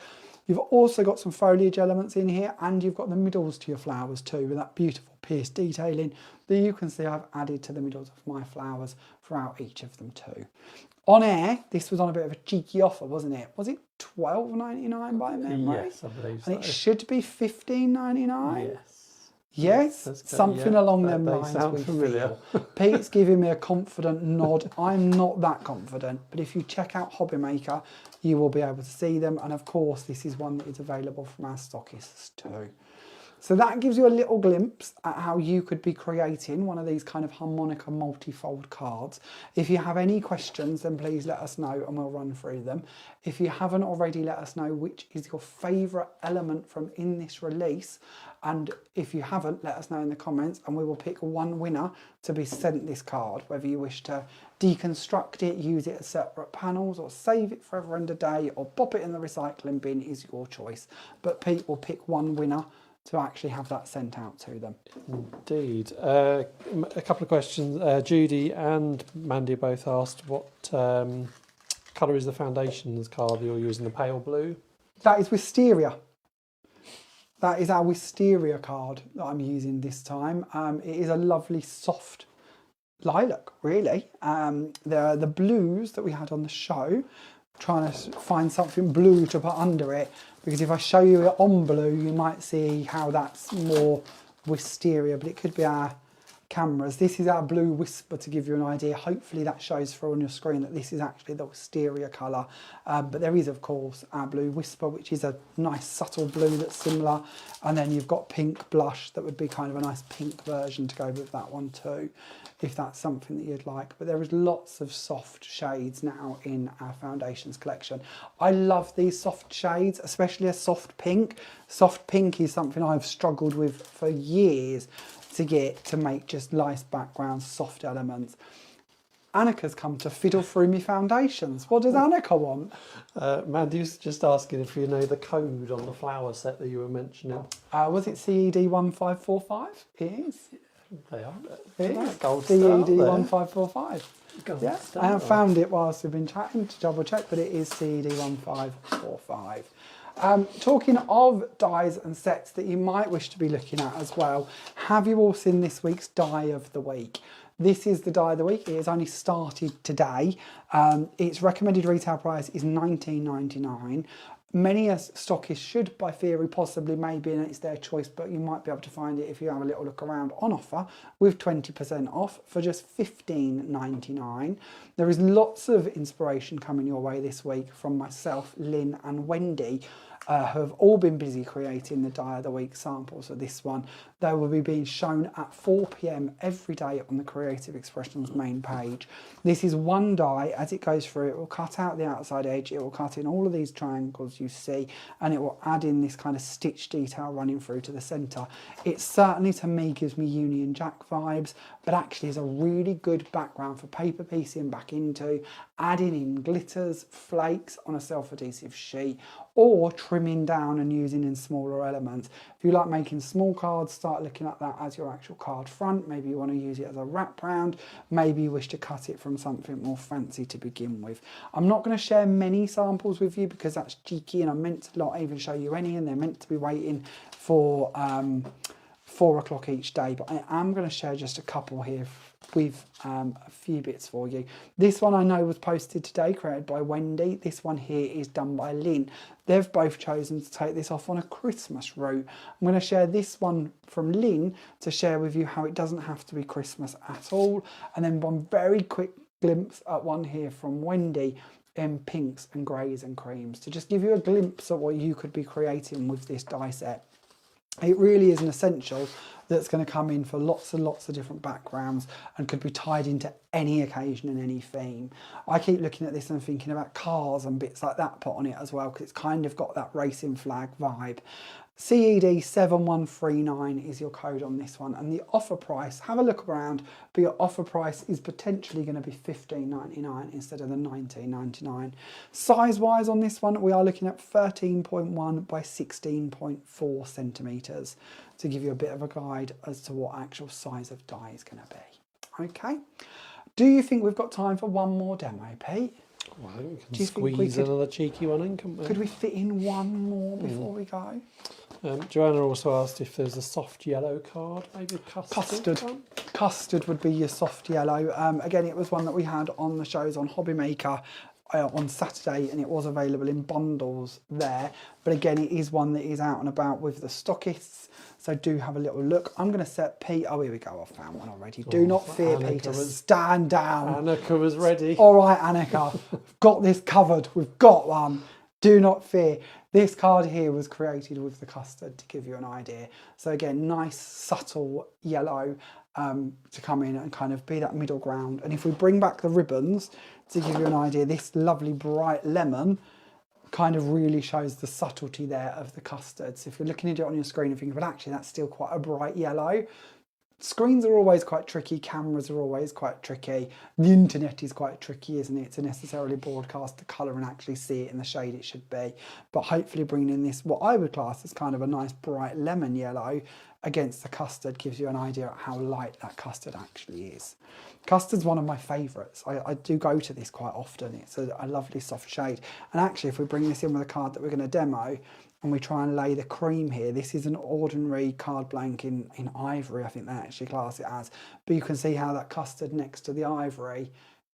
You've also got some foliage elements in here, and you've got the middles to your flowers too, with that beautiful pierced detailing that you can see I've added to the middles of my flowers throughout each of them too. On air, this was on a bit of a cheeky offer, wasn't it? Was it $12.99 by memory? Yes, I believe so. And it should be $15.99? Yes. Yes, something along them lines. Sound familiar. Pete's giving me a confident nod. I'm not that confident, but if you check out Hobby Maker, you will be able to see them. And of course, this is one that is available from our Stockists too. So that gives you a little glimpse at how you could be creating one of these kind of harmonica multifold cards. If you have any questions, then please let us know and we'll run through them. If you haven't already, let us know which is your favourite element from in this release. And if you haven't, let us know in the comments and we will pick one winner to be sent this card. Whether you wish to deconstruct it, use it as separate panels, or save it forever and a day, or pop it in the recycling bin is your choice. But Pete will pick one winner to actually have that sent out to them. Indeed. A couple of questions. Judy and Mandy both asked what colour is the foundations card you're using, the pale blue? That is Wisteria. That is our Wisteria card that I'm using this time. It is a lovely soft lilac, really. There are the blues that we had on the show, trying to find something blue to put under it, because if I show you it on blue, you might see how that's more Wisteria, but it could be our cameras. This is our blue Whisper to give you an idea. Hopefully that shows through on your screen that this is actually the wisteria colour. But there is, of course, our blue Whisper, which is a nice subtle blue that's similar. And then you've got pink blush that would be kind of a nice pink version to go with that one too, if that's something that you'd like. But there is lots of soft shades now in our foundations collection. I love these soft shades, especially a soft pink. Soft pink is something I've struggled with for years to get to make just nice backgrounds, soft elements. Annika's come to fiddle through me foundations. What does Annika want? Mandy's just asking if you know the code on the flower set that you were mentioning. Was it CED 1545? It is. They are. It is. Gold CED star there. 1545. Yeah, I have found it whilst we've been chatting to double check, but it is CED 1545. Talking of dies and sets that you might wish to be looking at as well, have you all seen this week's die of the week? This is the die of the week. It has only started today. Its recommended retail price is $19.99. Many stockists should, by theory, possibly, maybe, and it's their choice, but you might be able to find it if you have a little look around on offer with 20% off for just $15.99. There is lots of inspiration coming your way this week from myself, Lynn and Wendy, who have all been busy creating the die of the week samples of this one. They will be being shown at 4 p.m. every day on the Creative Expressions main page. This is one die. As it goes through, it will cut out the outside edge, it will cut in all of these triangles you see, and it will add in this kind of stitch detail running through to the centre. It certainly, to me, gives me Union Jack vibes, but actually is a really good background for paper piecing back into, adding in glitters, flakes on a self-adhesive sheet, or trimming down and using in smaller elements. If you like making small cards, start looking at that as your actual card front. Maybe you want to use it as a wrap round. Maybe you wish to cut it from something more fancy to begin with. I'm not going to share many samples with you because that's cheeky, and I'm meant to not even show you any, and they're meant to be waiting for 4 o'clock each day, but I am going to share just a couple here with a few bits for you. This one I know was posted today, created by Wendy. This one here is done by Lynn. They've both chosen to take this off on a Christmas route. I'm going to share this one from Lynn to share with you how it doesn't have to be Christmas at all, and then one very quick glimpse at one here from Wendy in pinks and greys and creams to just give you a glimpse of what you could be creating with this die set. It really is an essential that's going to come in for lots and lots of different backgrounds and could be tied into any occasion and any theme. I keep looking at this and thinking about cars and bits like that put on it as well, because it's kind of got that racing flag vibe. CED 7139 is your code on this one, and the offer price, have a look around, but your offer price is potentially going to be $15.99 instead of the $19.99. Size wise on this one, we are looking at 13.1 by 16.4 centimetres to give you a bit of a guide as to what actual size of die is going to be. Okay, do you think we've got time for one more demo, Pete? Well, we can squeeze another cheeky one in, couldn't we? Could we fit in one more before we go? Joanna also asked if there's a soft yellow card, maybe a custard. Custard would be your soft yellow. Again, it was one that we had on the shows on Hobby Maker on Saturday, and it was available in bundles there. But again, it is one that is out and about with the stockists, so do have a little look. I'm going to set Pete. Oh, here we go. I found one already. Do not fear, Peter. Stand down. Annika was ready. All right, Annika, got this covered. We've got one. Do not fear. This card here was created with the custard to give you an idea. So again, nice subtle yellow to come in and kind of be that middle ground. And if we bring back the ribbons to give you an idea, this lovely bright lemon kind of really shows the subtlety there of the custard. So if you're looking at it on your screen and thinking, well, actually, that's still quite a bright yellow. Screens are always quite tricky, cameras are always quite tricky. The internet is quite tricky, isn't it, to necessarily broadcast the colour and actually see it in the shade it should be. But hopefully bringing in this, what I would class as kind of a nice bright lemon yellow against the custard, gives you an idea of how light that custard actually is. Custard's one of my favourites. I do go to this quite often. It's a lovely soft shade. And actually, if we bring this in with a card that we're going to demo, and we try and lay the cream here, this is an ordinary card blank in ivory, I think they actually class it as. But you can see how that custard next to the ivory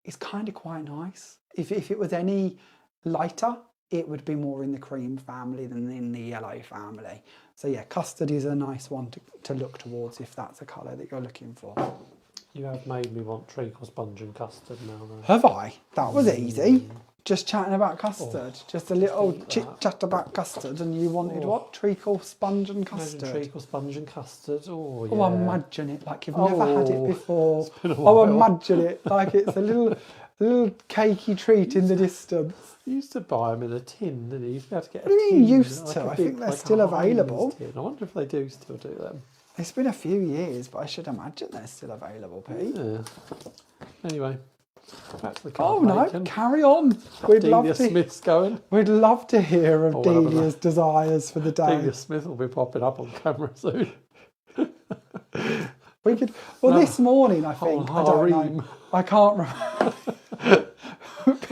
is kind of quite nice. If it was any lighter, it would be more in the cream family than in the yellow family. So yeah, custard is a nice one to look towards if that's a colour that you're looking for. You have made me want treacle sponge and custard now, though. Have I? That was easy. Just chatting about custard. Just a little chit chat about custard, and you wanted what? Treacle sponge and custard. Imagine treacle sponge and custard. Oh, yeah. Oh, imagine it like you've never had it before. It's been a while. Oh, imagine it like it's a little cakey treat in the distance. You used to buy them in a tin, didn't you? You used to be able to get a tin. What do you mean used like to? I think they're still available. Tin. I wonder if they do still do them. It's been a few years, but I should imagine they're still available, Pete. Yeah. Anyway, back to the card no, carry on. Delia Smith's going. We'd love to hear of Delia's desires for the day. Delia Smith will be popping up on camera soon. We could. Well, this morning I think I don't know. I can't remember.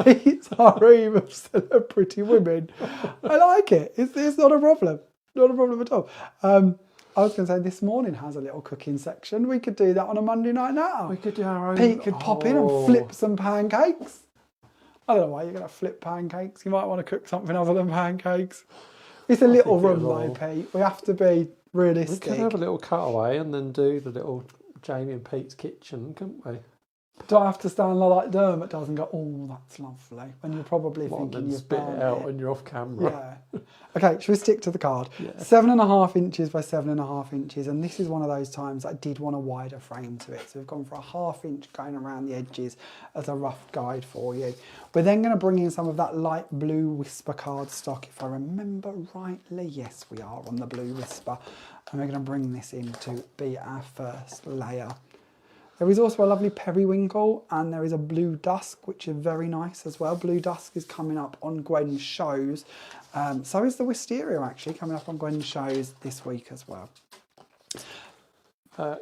Pete's harem of celebrity women. I like it. It's not a problem. Not a problem at all. I was going to say this morning has a little cooking section. We could do that on a Monday night now. We could do our own. Pete could pop in and flip some pancakes. I don't know why you're going to flip pancakes. You might want to cook something other than pancakes. It's a little room though, Pete. We have to be realistic. We could have a little cutaway and then do the little Jamie and Pete's kitchen, couldn't we? Do I have to stand like Dermot does and go, oh, that's lovely, when you're probably thinking you've spit it out when you're off camera. Yeah. Okay, should we stick to the card? Yeah. 7.5 inches by 7.5 inches, and this is one of those times I did want a wider frame to it. So we've gone for a 1/2 inch going around the edges as a rough guide for you. We're then going to bring in some of that light blue Whisper cardstock, if I remember rightly. Yes, we are on the blue Whisper. And we're going to bring this in to be our first layer. There is also a lovely periwinkle, and there is a blue dusk, which is very nice as well. Blue dusk is coming up on Gwen's shows. So is the wisteria actually coming up on Gwen's shows this week as well.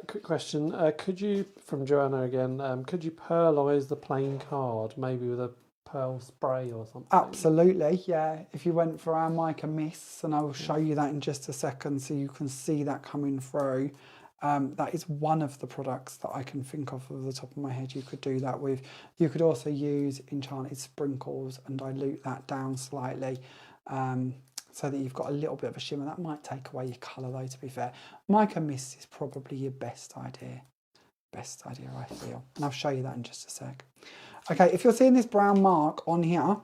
Quick question. Could you, from Joanna again, could you pearlise the plain card, maybe with a pearl spray or something? Absolutely, yeah. If you went for our mica mists, and I will show you that in just a second so you can see that coming through. That is one of the products that I can think of the top of my head you could do that with. You could also use Enchanted Sprinkles and dilute that down slightly so that you've got a little bit of a shimmer. That might take away your colour though, to be fair. Mica Mist is probably your best idea. Best idea, I feel. And I'll show you that in just a sec. Okay, if you're seeing this brown mark on here,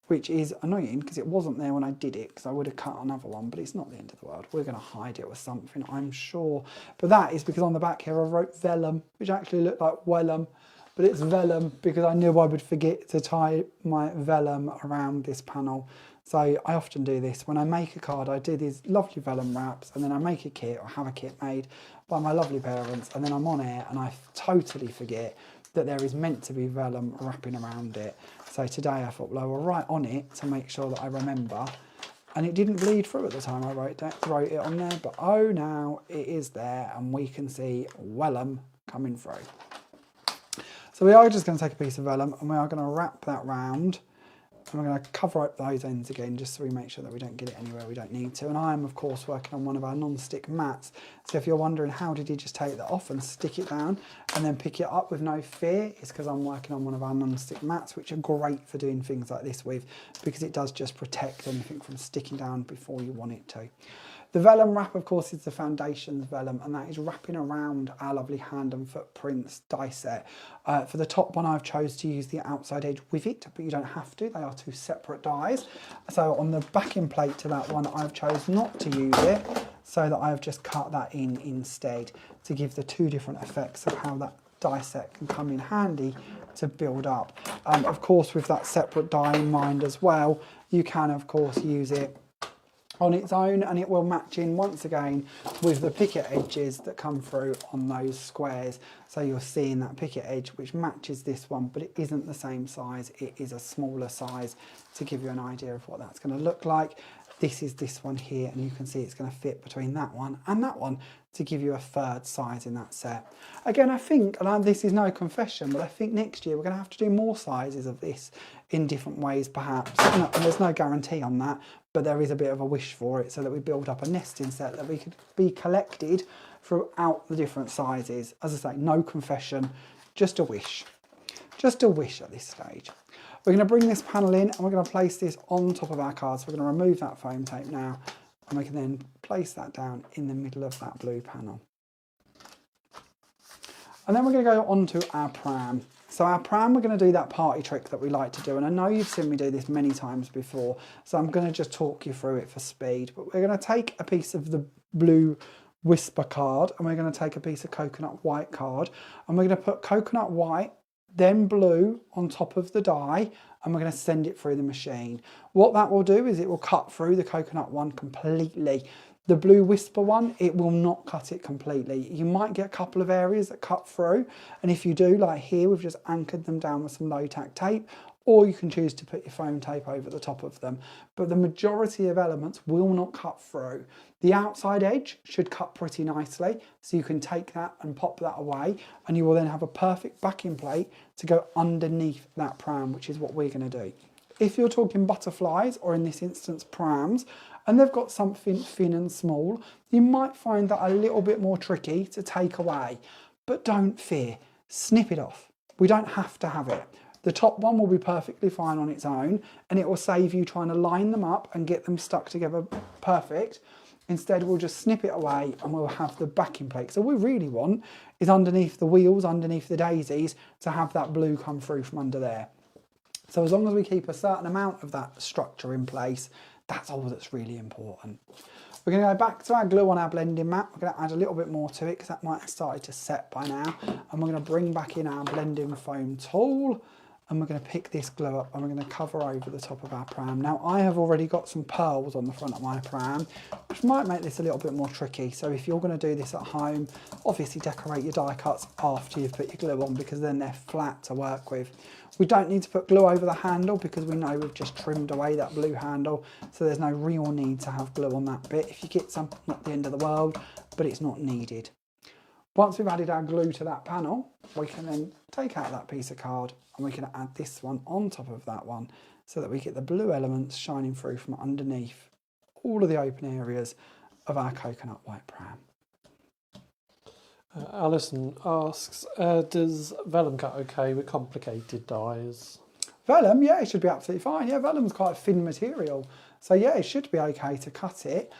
which is annoying because it wasn't there when I did it, because I would have cut another one, but it's not the end of the world. We're going to hide it with something, I'm sure. But that is because on the back here I wrote vellum, which actually looked like vellum, but it's vellum because I knew I would forget to tie my vellum around this panel. So I often do this. When I make a card, I do these lovely vellum wraps, and then I make a kit or have a kit made by my lovely parents, and then I'm on air and I totally forget that there is meant to be vellum wrapping around it. So today I thought, well, I will write on it to make sure that I remember. And it didn't bleed through at the time I wrote it on there, but oh, now it is there and we can see vellum coming through. So we are just going to take a piece of vellum and we are going to wrap that round. And we're going to cover up those ends again just so we make sure that we don't get it anywhere we don't need to. And I am, of course, working on one of our non-stick mats. So if you're wondering how did he just take that off and stick it down and then pick it up with no fear, it's because I'm working on one of our non-stick mats, which are great for doing things like this with, because it does just protect anything from sticking down before you want it to. The vellum wrap, of course, is the foundations vellum, and that is wrapping around our lovely hand and footprints die set. For the top one, I've chose to use the outside edge with it, but you don't have to. They are two separate dies. So on the backing plate to that one, I've chose not to use it, so that I've just cut that in instead to give the two different effects of how that die set can come in handy to build up. Of course, with that separate die in mind as well, you can, of course, use it on its own, and it will match in once again with the picket edges that come through on those squares. So you're seeing that picket edge which matches this one, but it isn't the same size, it is a smaller size, to give you an idea of what that's going to look like. This is this one here, and you can see it's going to fit between that one and that one to give you a third size in that set. Again, I think, and this is no confession, but I think next year we're going to have to do more sizes of this in different ways perhaps. And there's no guarantee on that, but there is a bit of a wish for it so that we build up a nesting set that we could be collected throughout the different sizes. As I say, no confession, just a wish. Just a wish at this stage. We're going to bring this panel in and we're going to place this on top of our card. So we're going to remove that foam tape now and we can then place that down in the middle of that blue panel. And then we're going to go on to our pram. So our pram, we're going to do that party trick that we like to do. And I know you've seen me do this many times before, so I'm going to just talk you through it for speed. But we're going to take a piece of the blue Whisper card and we're going to take a piece of coconut white card and we're going to put coconut white, then blue on top of the die, and we're going to send it through the machine. What that will do is it will cut through the coconut one completely. The blue Whisper one, it will not cut it completely. You might get a couple of areas that cut through, and if you do, like here, we've just anchored them down with some low tack tape, or you can choose to put your foam tape over the top of them. But the majority of elements will not cut through. The outside edge should cut pretty nicely, so you can take that and pop that away, and you will then have a perfect backing plate to go underneath that pram, which is what we're going to do. If you're talking butterflies, or in this instance prams, and they've got something thin and small, you might find that a little bit more tricky to take away. But don't fear, snip it off. We don't have to have it. The top one will be perfectly fine on its own, and it will save you trying to line them up and get them stuck together perfect. Instead, we'll just snip it away and we'll have the backing plate. So what we really want is underneath the wheels, underneath the daisies, to have that blue come through from under there. So as long as we keep a certain amount of that structure in place, that's all that's really important. We're going to go back to our glue on our blending mat. We're going to add a little bit more to it because that might have started to set by now. And we're going to bring back in our blending foam tool and we're going to pick this glue up and we're going to cover over the top of our pram. Now I have already got some pearls on the front of my pram, which might make this a little bit more tricky. So if you're going to do this at home, obviously decorate your die cuts after you've put your glue on because then they're flat to work with. We don't need to put glue over the handle because we know we've just trimmed away that blue handle, so there's no real need to have glue on that bit. If you get some, not the end of the world, but it's not needed. Once we've added our glue to that panel, we can then take out that piece of card and we can add this one on top of that one so that we get the blue elements shining through from underneath all of the open areas of our coconut white pram. Alison asks, does vellum cut okay with complicated dies? Vellum, yeah, it should be absolutely fine. Yeah, vellum's quite a thin material. So yeah, it should be okay to cut it.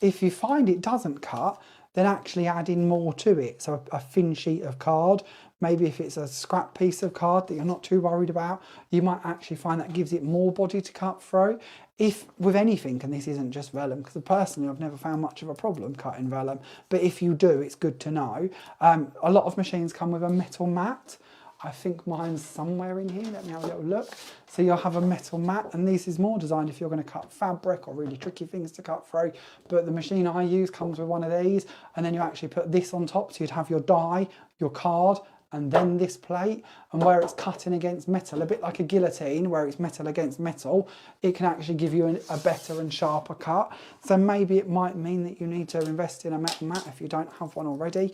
If you find it doesn't cut, then actually adding more to it. So a thin sheet of card, maybe if it's a scrap piece of card that you're not too worried about, you might actually find that gives it more body to cut through. If with anything, and this isn't just vellum, because personally I've never found much of a problem cutting vellum, but if you do, it's good to know. A lot of machines come with a metal mat. I think mine's somewhere in here, let me have a little look. So you'll have a metal mat, and this is more designed if you're going to cut fabric or really tricky things to cut through. But the machine I use comes with one of these, and then you actually put this on top, so you'd have your die, your card, and then this plate, and where it's cutting against metal, a bit like a guillotine where it's metal against metal, it can actually give you a better and sharper cut. So maybe it might mean that you need to invest in a metal mat if you don't have one already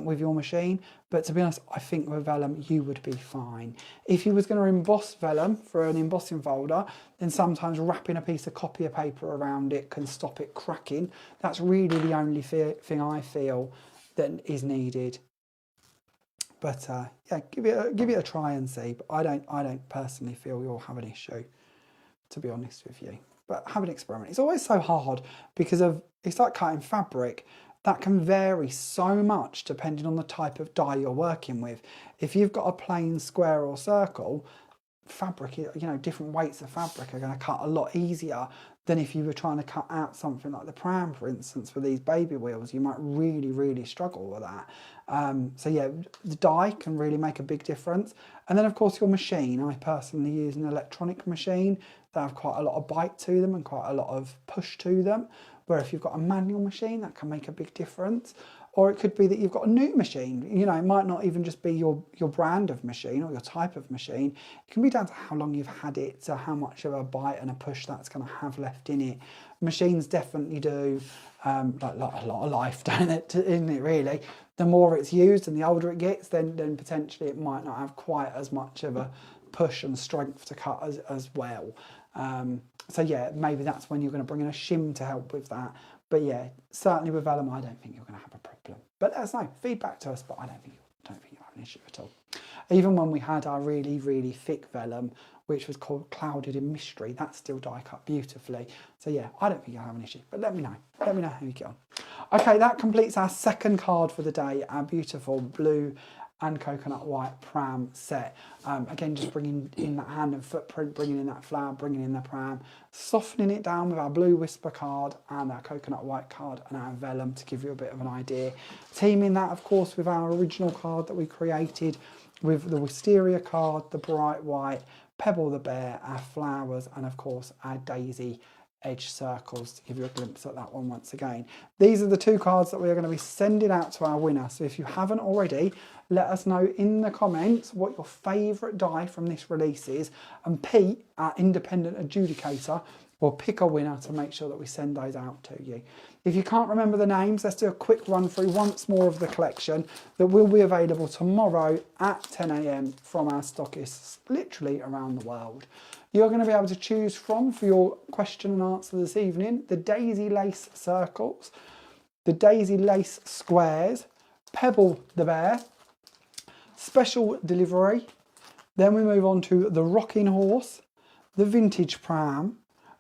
with your machine. But to be honest, I think with vellum you would be fine. If you was going to emboss vellum for an embossing folder, then sometimes wrapping a piece of copier paper around it can stop it cracking. That's really the only thing I feel that is needed. But yeah, give it a try and see. But I don't personally feel you'll have an issue, to be honest with you. But have an experiment. It's always so hard because it's like cutting fabric. That can vary so much depending on the type of die you're working with. If you've got a plain square or circle, fabric, you know, different weights of fabric are going to cut a lot easier than if you were trying to cut out something like the pram, for instance, for these baby wheels. You might really struggle with that. So yeah, the die can really make a big difference. And then of course your machine. I personally use an electronic machine that have quite a lot of bite to them and quite a lot of push to them, where if you've got a manual machine, that can make a big difference. Or it could be that you've got a new machine. You know, it might not even just be your brand of machine or your type of machine. It can be down to how long you've had it, to how much of a bite and a push that's going to have left in it. Machines definitely do like a lot of life, don't it, isn't it really? The more it's used and the older it gets, then potentially it might not have quite as much of a push and strength to cut as well. So yeah, maybe that's when you're going to bring in a shim to help with that. But yeah, certainly with vellum, I don't think you're going to have a problem. But let us know, feedback to us, but I don't think you'll have an issue at all. Even when we had our really, really thick vellum, which was called Clouded in Mystery, that still die cut beautifully. So yeah, I don't think you'll have an issue, but let me know. Let me know how you get on. Okay, that completes our second card for the day, our beautiful blue and coconut white pram set. Again, just bringing in that hand and footprint, bringing in that flower, bringing in the pram, softening it down with our blue whisper card and our coconut white card and our vellum to give you a bit of an idea. Teaming that, of course, with our original card that we created with the wisteria card, the bright white, Pebble the bear, our flowers, and of course our daisy edge circles to give you a glimpse at that one once again. These are the two cards that we are going to be sending out to our winner. So if you haven't already, let us know in the comments what your favourite die from this release is, and Pete, our independent adjudicator, will pick a winner to make sure that we send those out to you. If you can't remember the names, let's do a quick run through once more of the collection that will be available tomorrow at 10 AM from our stockists literally around the world. You're going to be able to choose from, for your question and answer this evening, the daisy lace circles, the daisy lace squares, Pebble the bear, special delivery. Then we move on to the rocking horse, the vintage pram,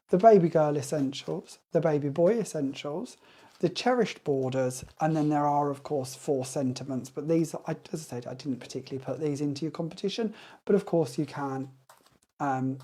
the baby girl essentials, the baby boy essentials, the cherished borders, and then there are of course 4 sentiments, but these, as I said, I didn't particularly put these into your competition, but of course you can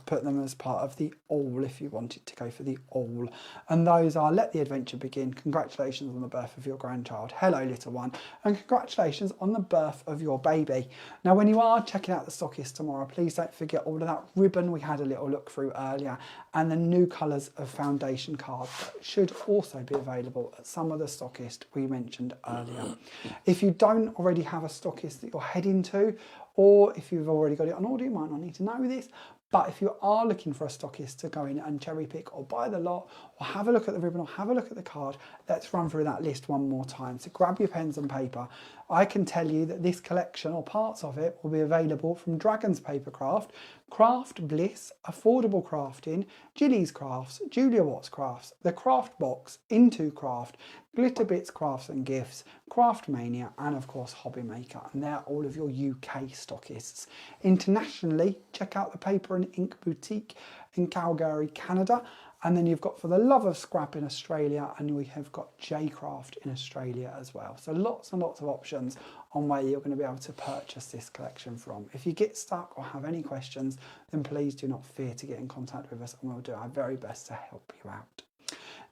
put them as part of the all if you wanted to go for the all. And those are Let the Adventure Begin, congratulations on the birth of your grandchild, Hello Little One, and congratulations on the birth of your baby. Now when you are checking out the Stockists tomorrow, please don't forget all of that ribbon we had a little look through earlier, and the new colours of foundation cards that should also be available at some of the Stockists we mentioned earlier. If you don't already have a Stockist that you're heading to, or if you've already got it on order, you might not need to know this, but if you are looking for a stockist to go in and cherry pick or buy the lot or have a look at the ribbon or have a look at the card, let's run through that list one more time. So grab your pens and paper. I can tell you that this collection or parts of it will be available from Dragon's Papercraft, Craft Bliss, Affordable Crafting, Gilly's Crafts, Julia Watts Crafts, The Craft Box, Into Craft, Glitter Bits Crafts and Gifts, Craft Mania, and of course Hobby Maker, and they're all of your UK stockists. Internationally, check out the Paper and Ink Boutique in Calgary, Canada, and then you've got For the Love of Scrap in Australia, and we have got J-Craft in Australia as well. So lots and lots of options on where you're going to be able to purchase this collection from. If you get stuck or have any questions, then please do not fear to get in contact with us and we'll do our very best to help you out.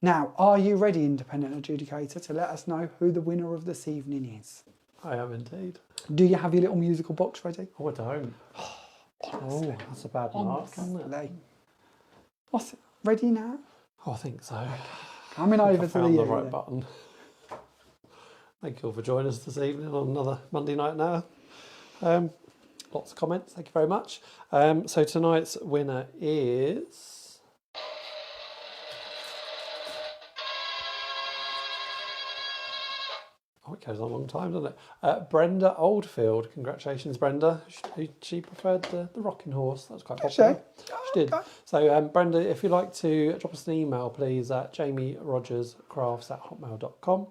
Now, are you ready, independent adjudicator, to let us know who the winner of this evening is? I am indeed. Do you have your little musical box ready? Oh, I don't. Honestly, that's a bad mark, isn't it? What's it? Ready now? Oh, I think so. Okay. Coming over to the right button. Thank you all for joining us this evening on another Monday Night Now. Lots of comments, thank you very much. So tonight's winner is... Oh, it goes on a long time, doesn't it? Brenda Oldfield. Congratulations, Brenda. She preferred the rocking horse. That was quite popular. She did. So, Brenda, if you'd like to drop us an email, please, at jamierogerscrafts@hotmail.com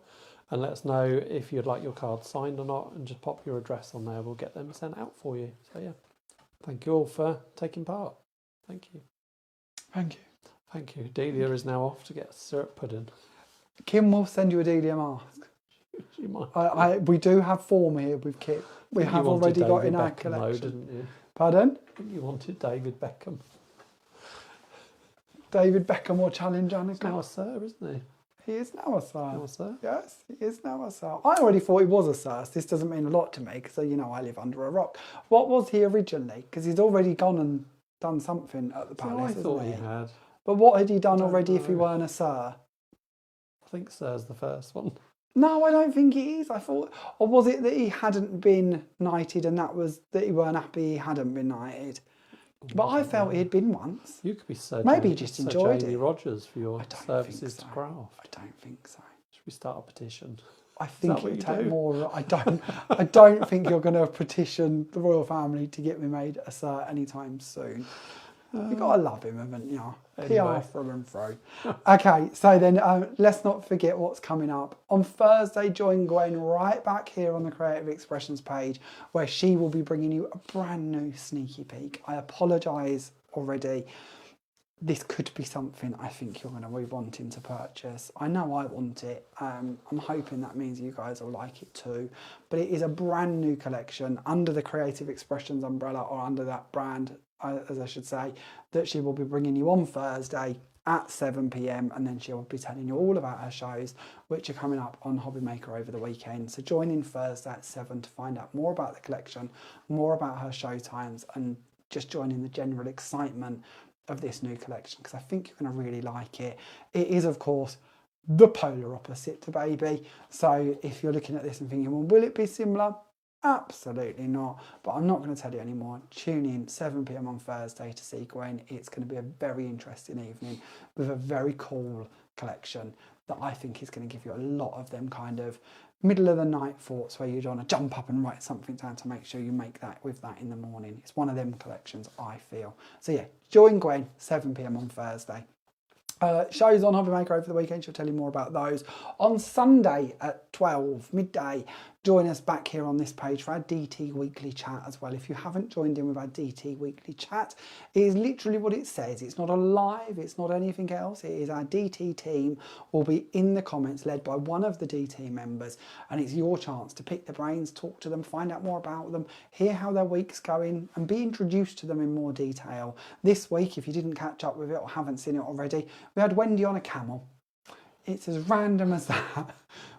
and let us know if you'd like your card signed or not, and just pop your address on there. We'll get them sent out for you. So, yeah, thank you all for taking part. Thank you. Thank you. Thank you. Delia is now off to get syrup pudding. Kim will send you a Delia mask. She might. We do have form here with Kit. We have already got in our collection. Though, didn't you? Pardon? You wanted David Beckham. David Beckham will challenge Annika. He's now a sir, isn't he? He is now a sir. Now a sir? Yes, he is now a sir. I already thought he was a sir. This doesn't mean a lot to me because, you know, I live under a rock. What was he originally? Because he's already gone and done something at the palace, I thought he had. But what had he done already if he weren't a sir? I think sir's the first one. No, I don't think he is. I thought, or was it that he hadn't been knighted and that was that he weren't happy he hadn't been knighted? But I felt he'd been once. You could be Sir Maybe he just enjoyed Jamie it. Rogers for your services to craft. I don't think so. Should we start a petition? I think it would take more. I don't think you're going to petition the royal family to get me made a sir anytime soon. You got to love him, haven't you? Anyway. PR through and through. Okay, so then let's not forget what's coming up. On Thursday, join Gwen right back here on the Creative Expressions page, where she will be bringing you a brand new sneaky peek. I apologise already. This could be something I think you're going to be wanting to purchase. I know I want it. I'm hoping that means you guys will like it too. But it is a brand new collection under the Creative Expressions umbrella, or under that brand, as I should say, that she will be bringing you on Thursday at 7 p.m. and then she will be telling you all about her shows, which are coming up on Hobby Maker over the weekend. So join in Thursday at 7 to find out more about the collection, more about her show times, and just join in the general excitement of this new collection, because I think you're going to really like it. It is, of course, the polar opposite to Baby. So if you're looking at this and thinking, well, will it be similar? Absolutely not. But I'm not going to tell you anymore. Tune in 7 p.m. on Thursday to see Gwen. It's going to be a very interesting evening with a very cool collection that I think is going to give you a lot of them kind of middle of the night thoughts where you'd want to jump up and write something down to make sure you make that with that in the morning. It's one of them collections, I feel. So yeah, join Gwen 7 p.m. on Thursday. Shows on Hobby Maker over the weekend, she'll tell you more about those. On Sunday at 12 midday, join us back here on this page for our DT Weekly Chat as well. If you haven't joined in with our DT Weekly Chat, it is literally what it says. It's not a live, it's not anything else. It is our DT team will be in the comments, led by one of the DT members, and it's your chance to pick their brains, talk to them, find out more about them, hear how their week's going, and be introduced to them in more detail. This week, if you didn't catch up with it or haven't seen it already, we had Wendy on a camel. It's as random as that.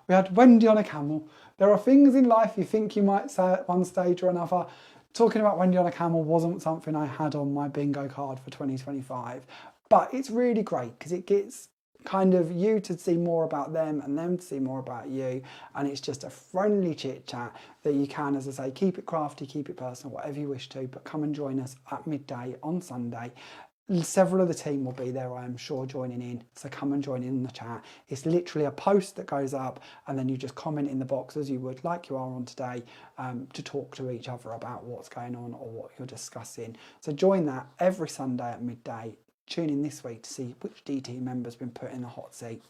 We had Wendy on a camel. There are things in life you think you might say at one stage or another. Talking about Wendy on a camel wasn't something I had on my bingo card for 2025. But it's really great because it gets kind of you to see more about them and them to see more about you. And it's just a friendly chit chat that you can, as I say, keep it crafty, keep it personal, whatever you wish to. But come and join us at midday on Sunday. Several of the team will be there, I am sure, joining in. So come and join in the chat. It's literally a post that goes up and then you just comment in the box as you would, like you are on today, to talk to each other about what's going on or what you're discussing. So join that every Sunday at midday. Tune in this week to see which DT member's been put in the hot seat.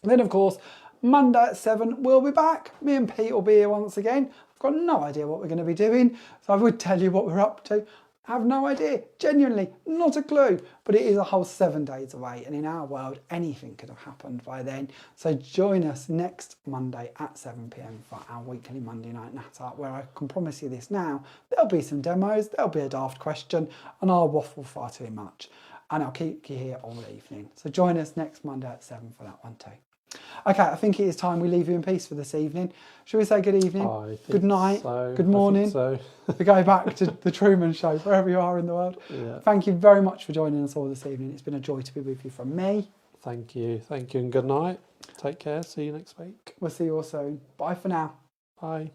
And then, of course, Monday at 7, we'll be back. Me and Pete will be here once again. I've got no idea what we're going to be doing, so I would tell you what we're up to. I have no idea, genuinely, not a clue, but it is a whole 7 days away, and in our world, anything could have happened by then. So join us next Monday at 7 p.m. for our weekly Monday Night Natter, where I can promise you this now, there'll be some demos, there'll be a daft question, and I'll waffle far too much, and I'll keep you here all evening. So join us next Monday at 7 for that one too. Okay, I think it is time we leave you in peace for this evening. Shall we say good evening, good night, good morning? We go back to the Truman Show, wherever you are in the world. Yeah. Thank you very much for joining us all this evening. It's been a joy to be with you from me. Thank you, and good night. Take care, see you next week. We'll see you all soon. Bye for now. Bye.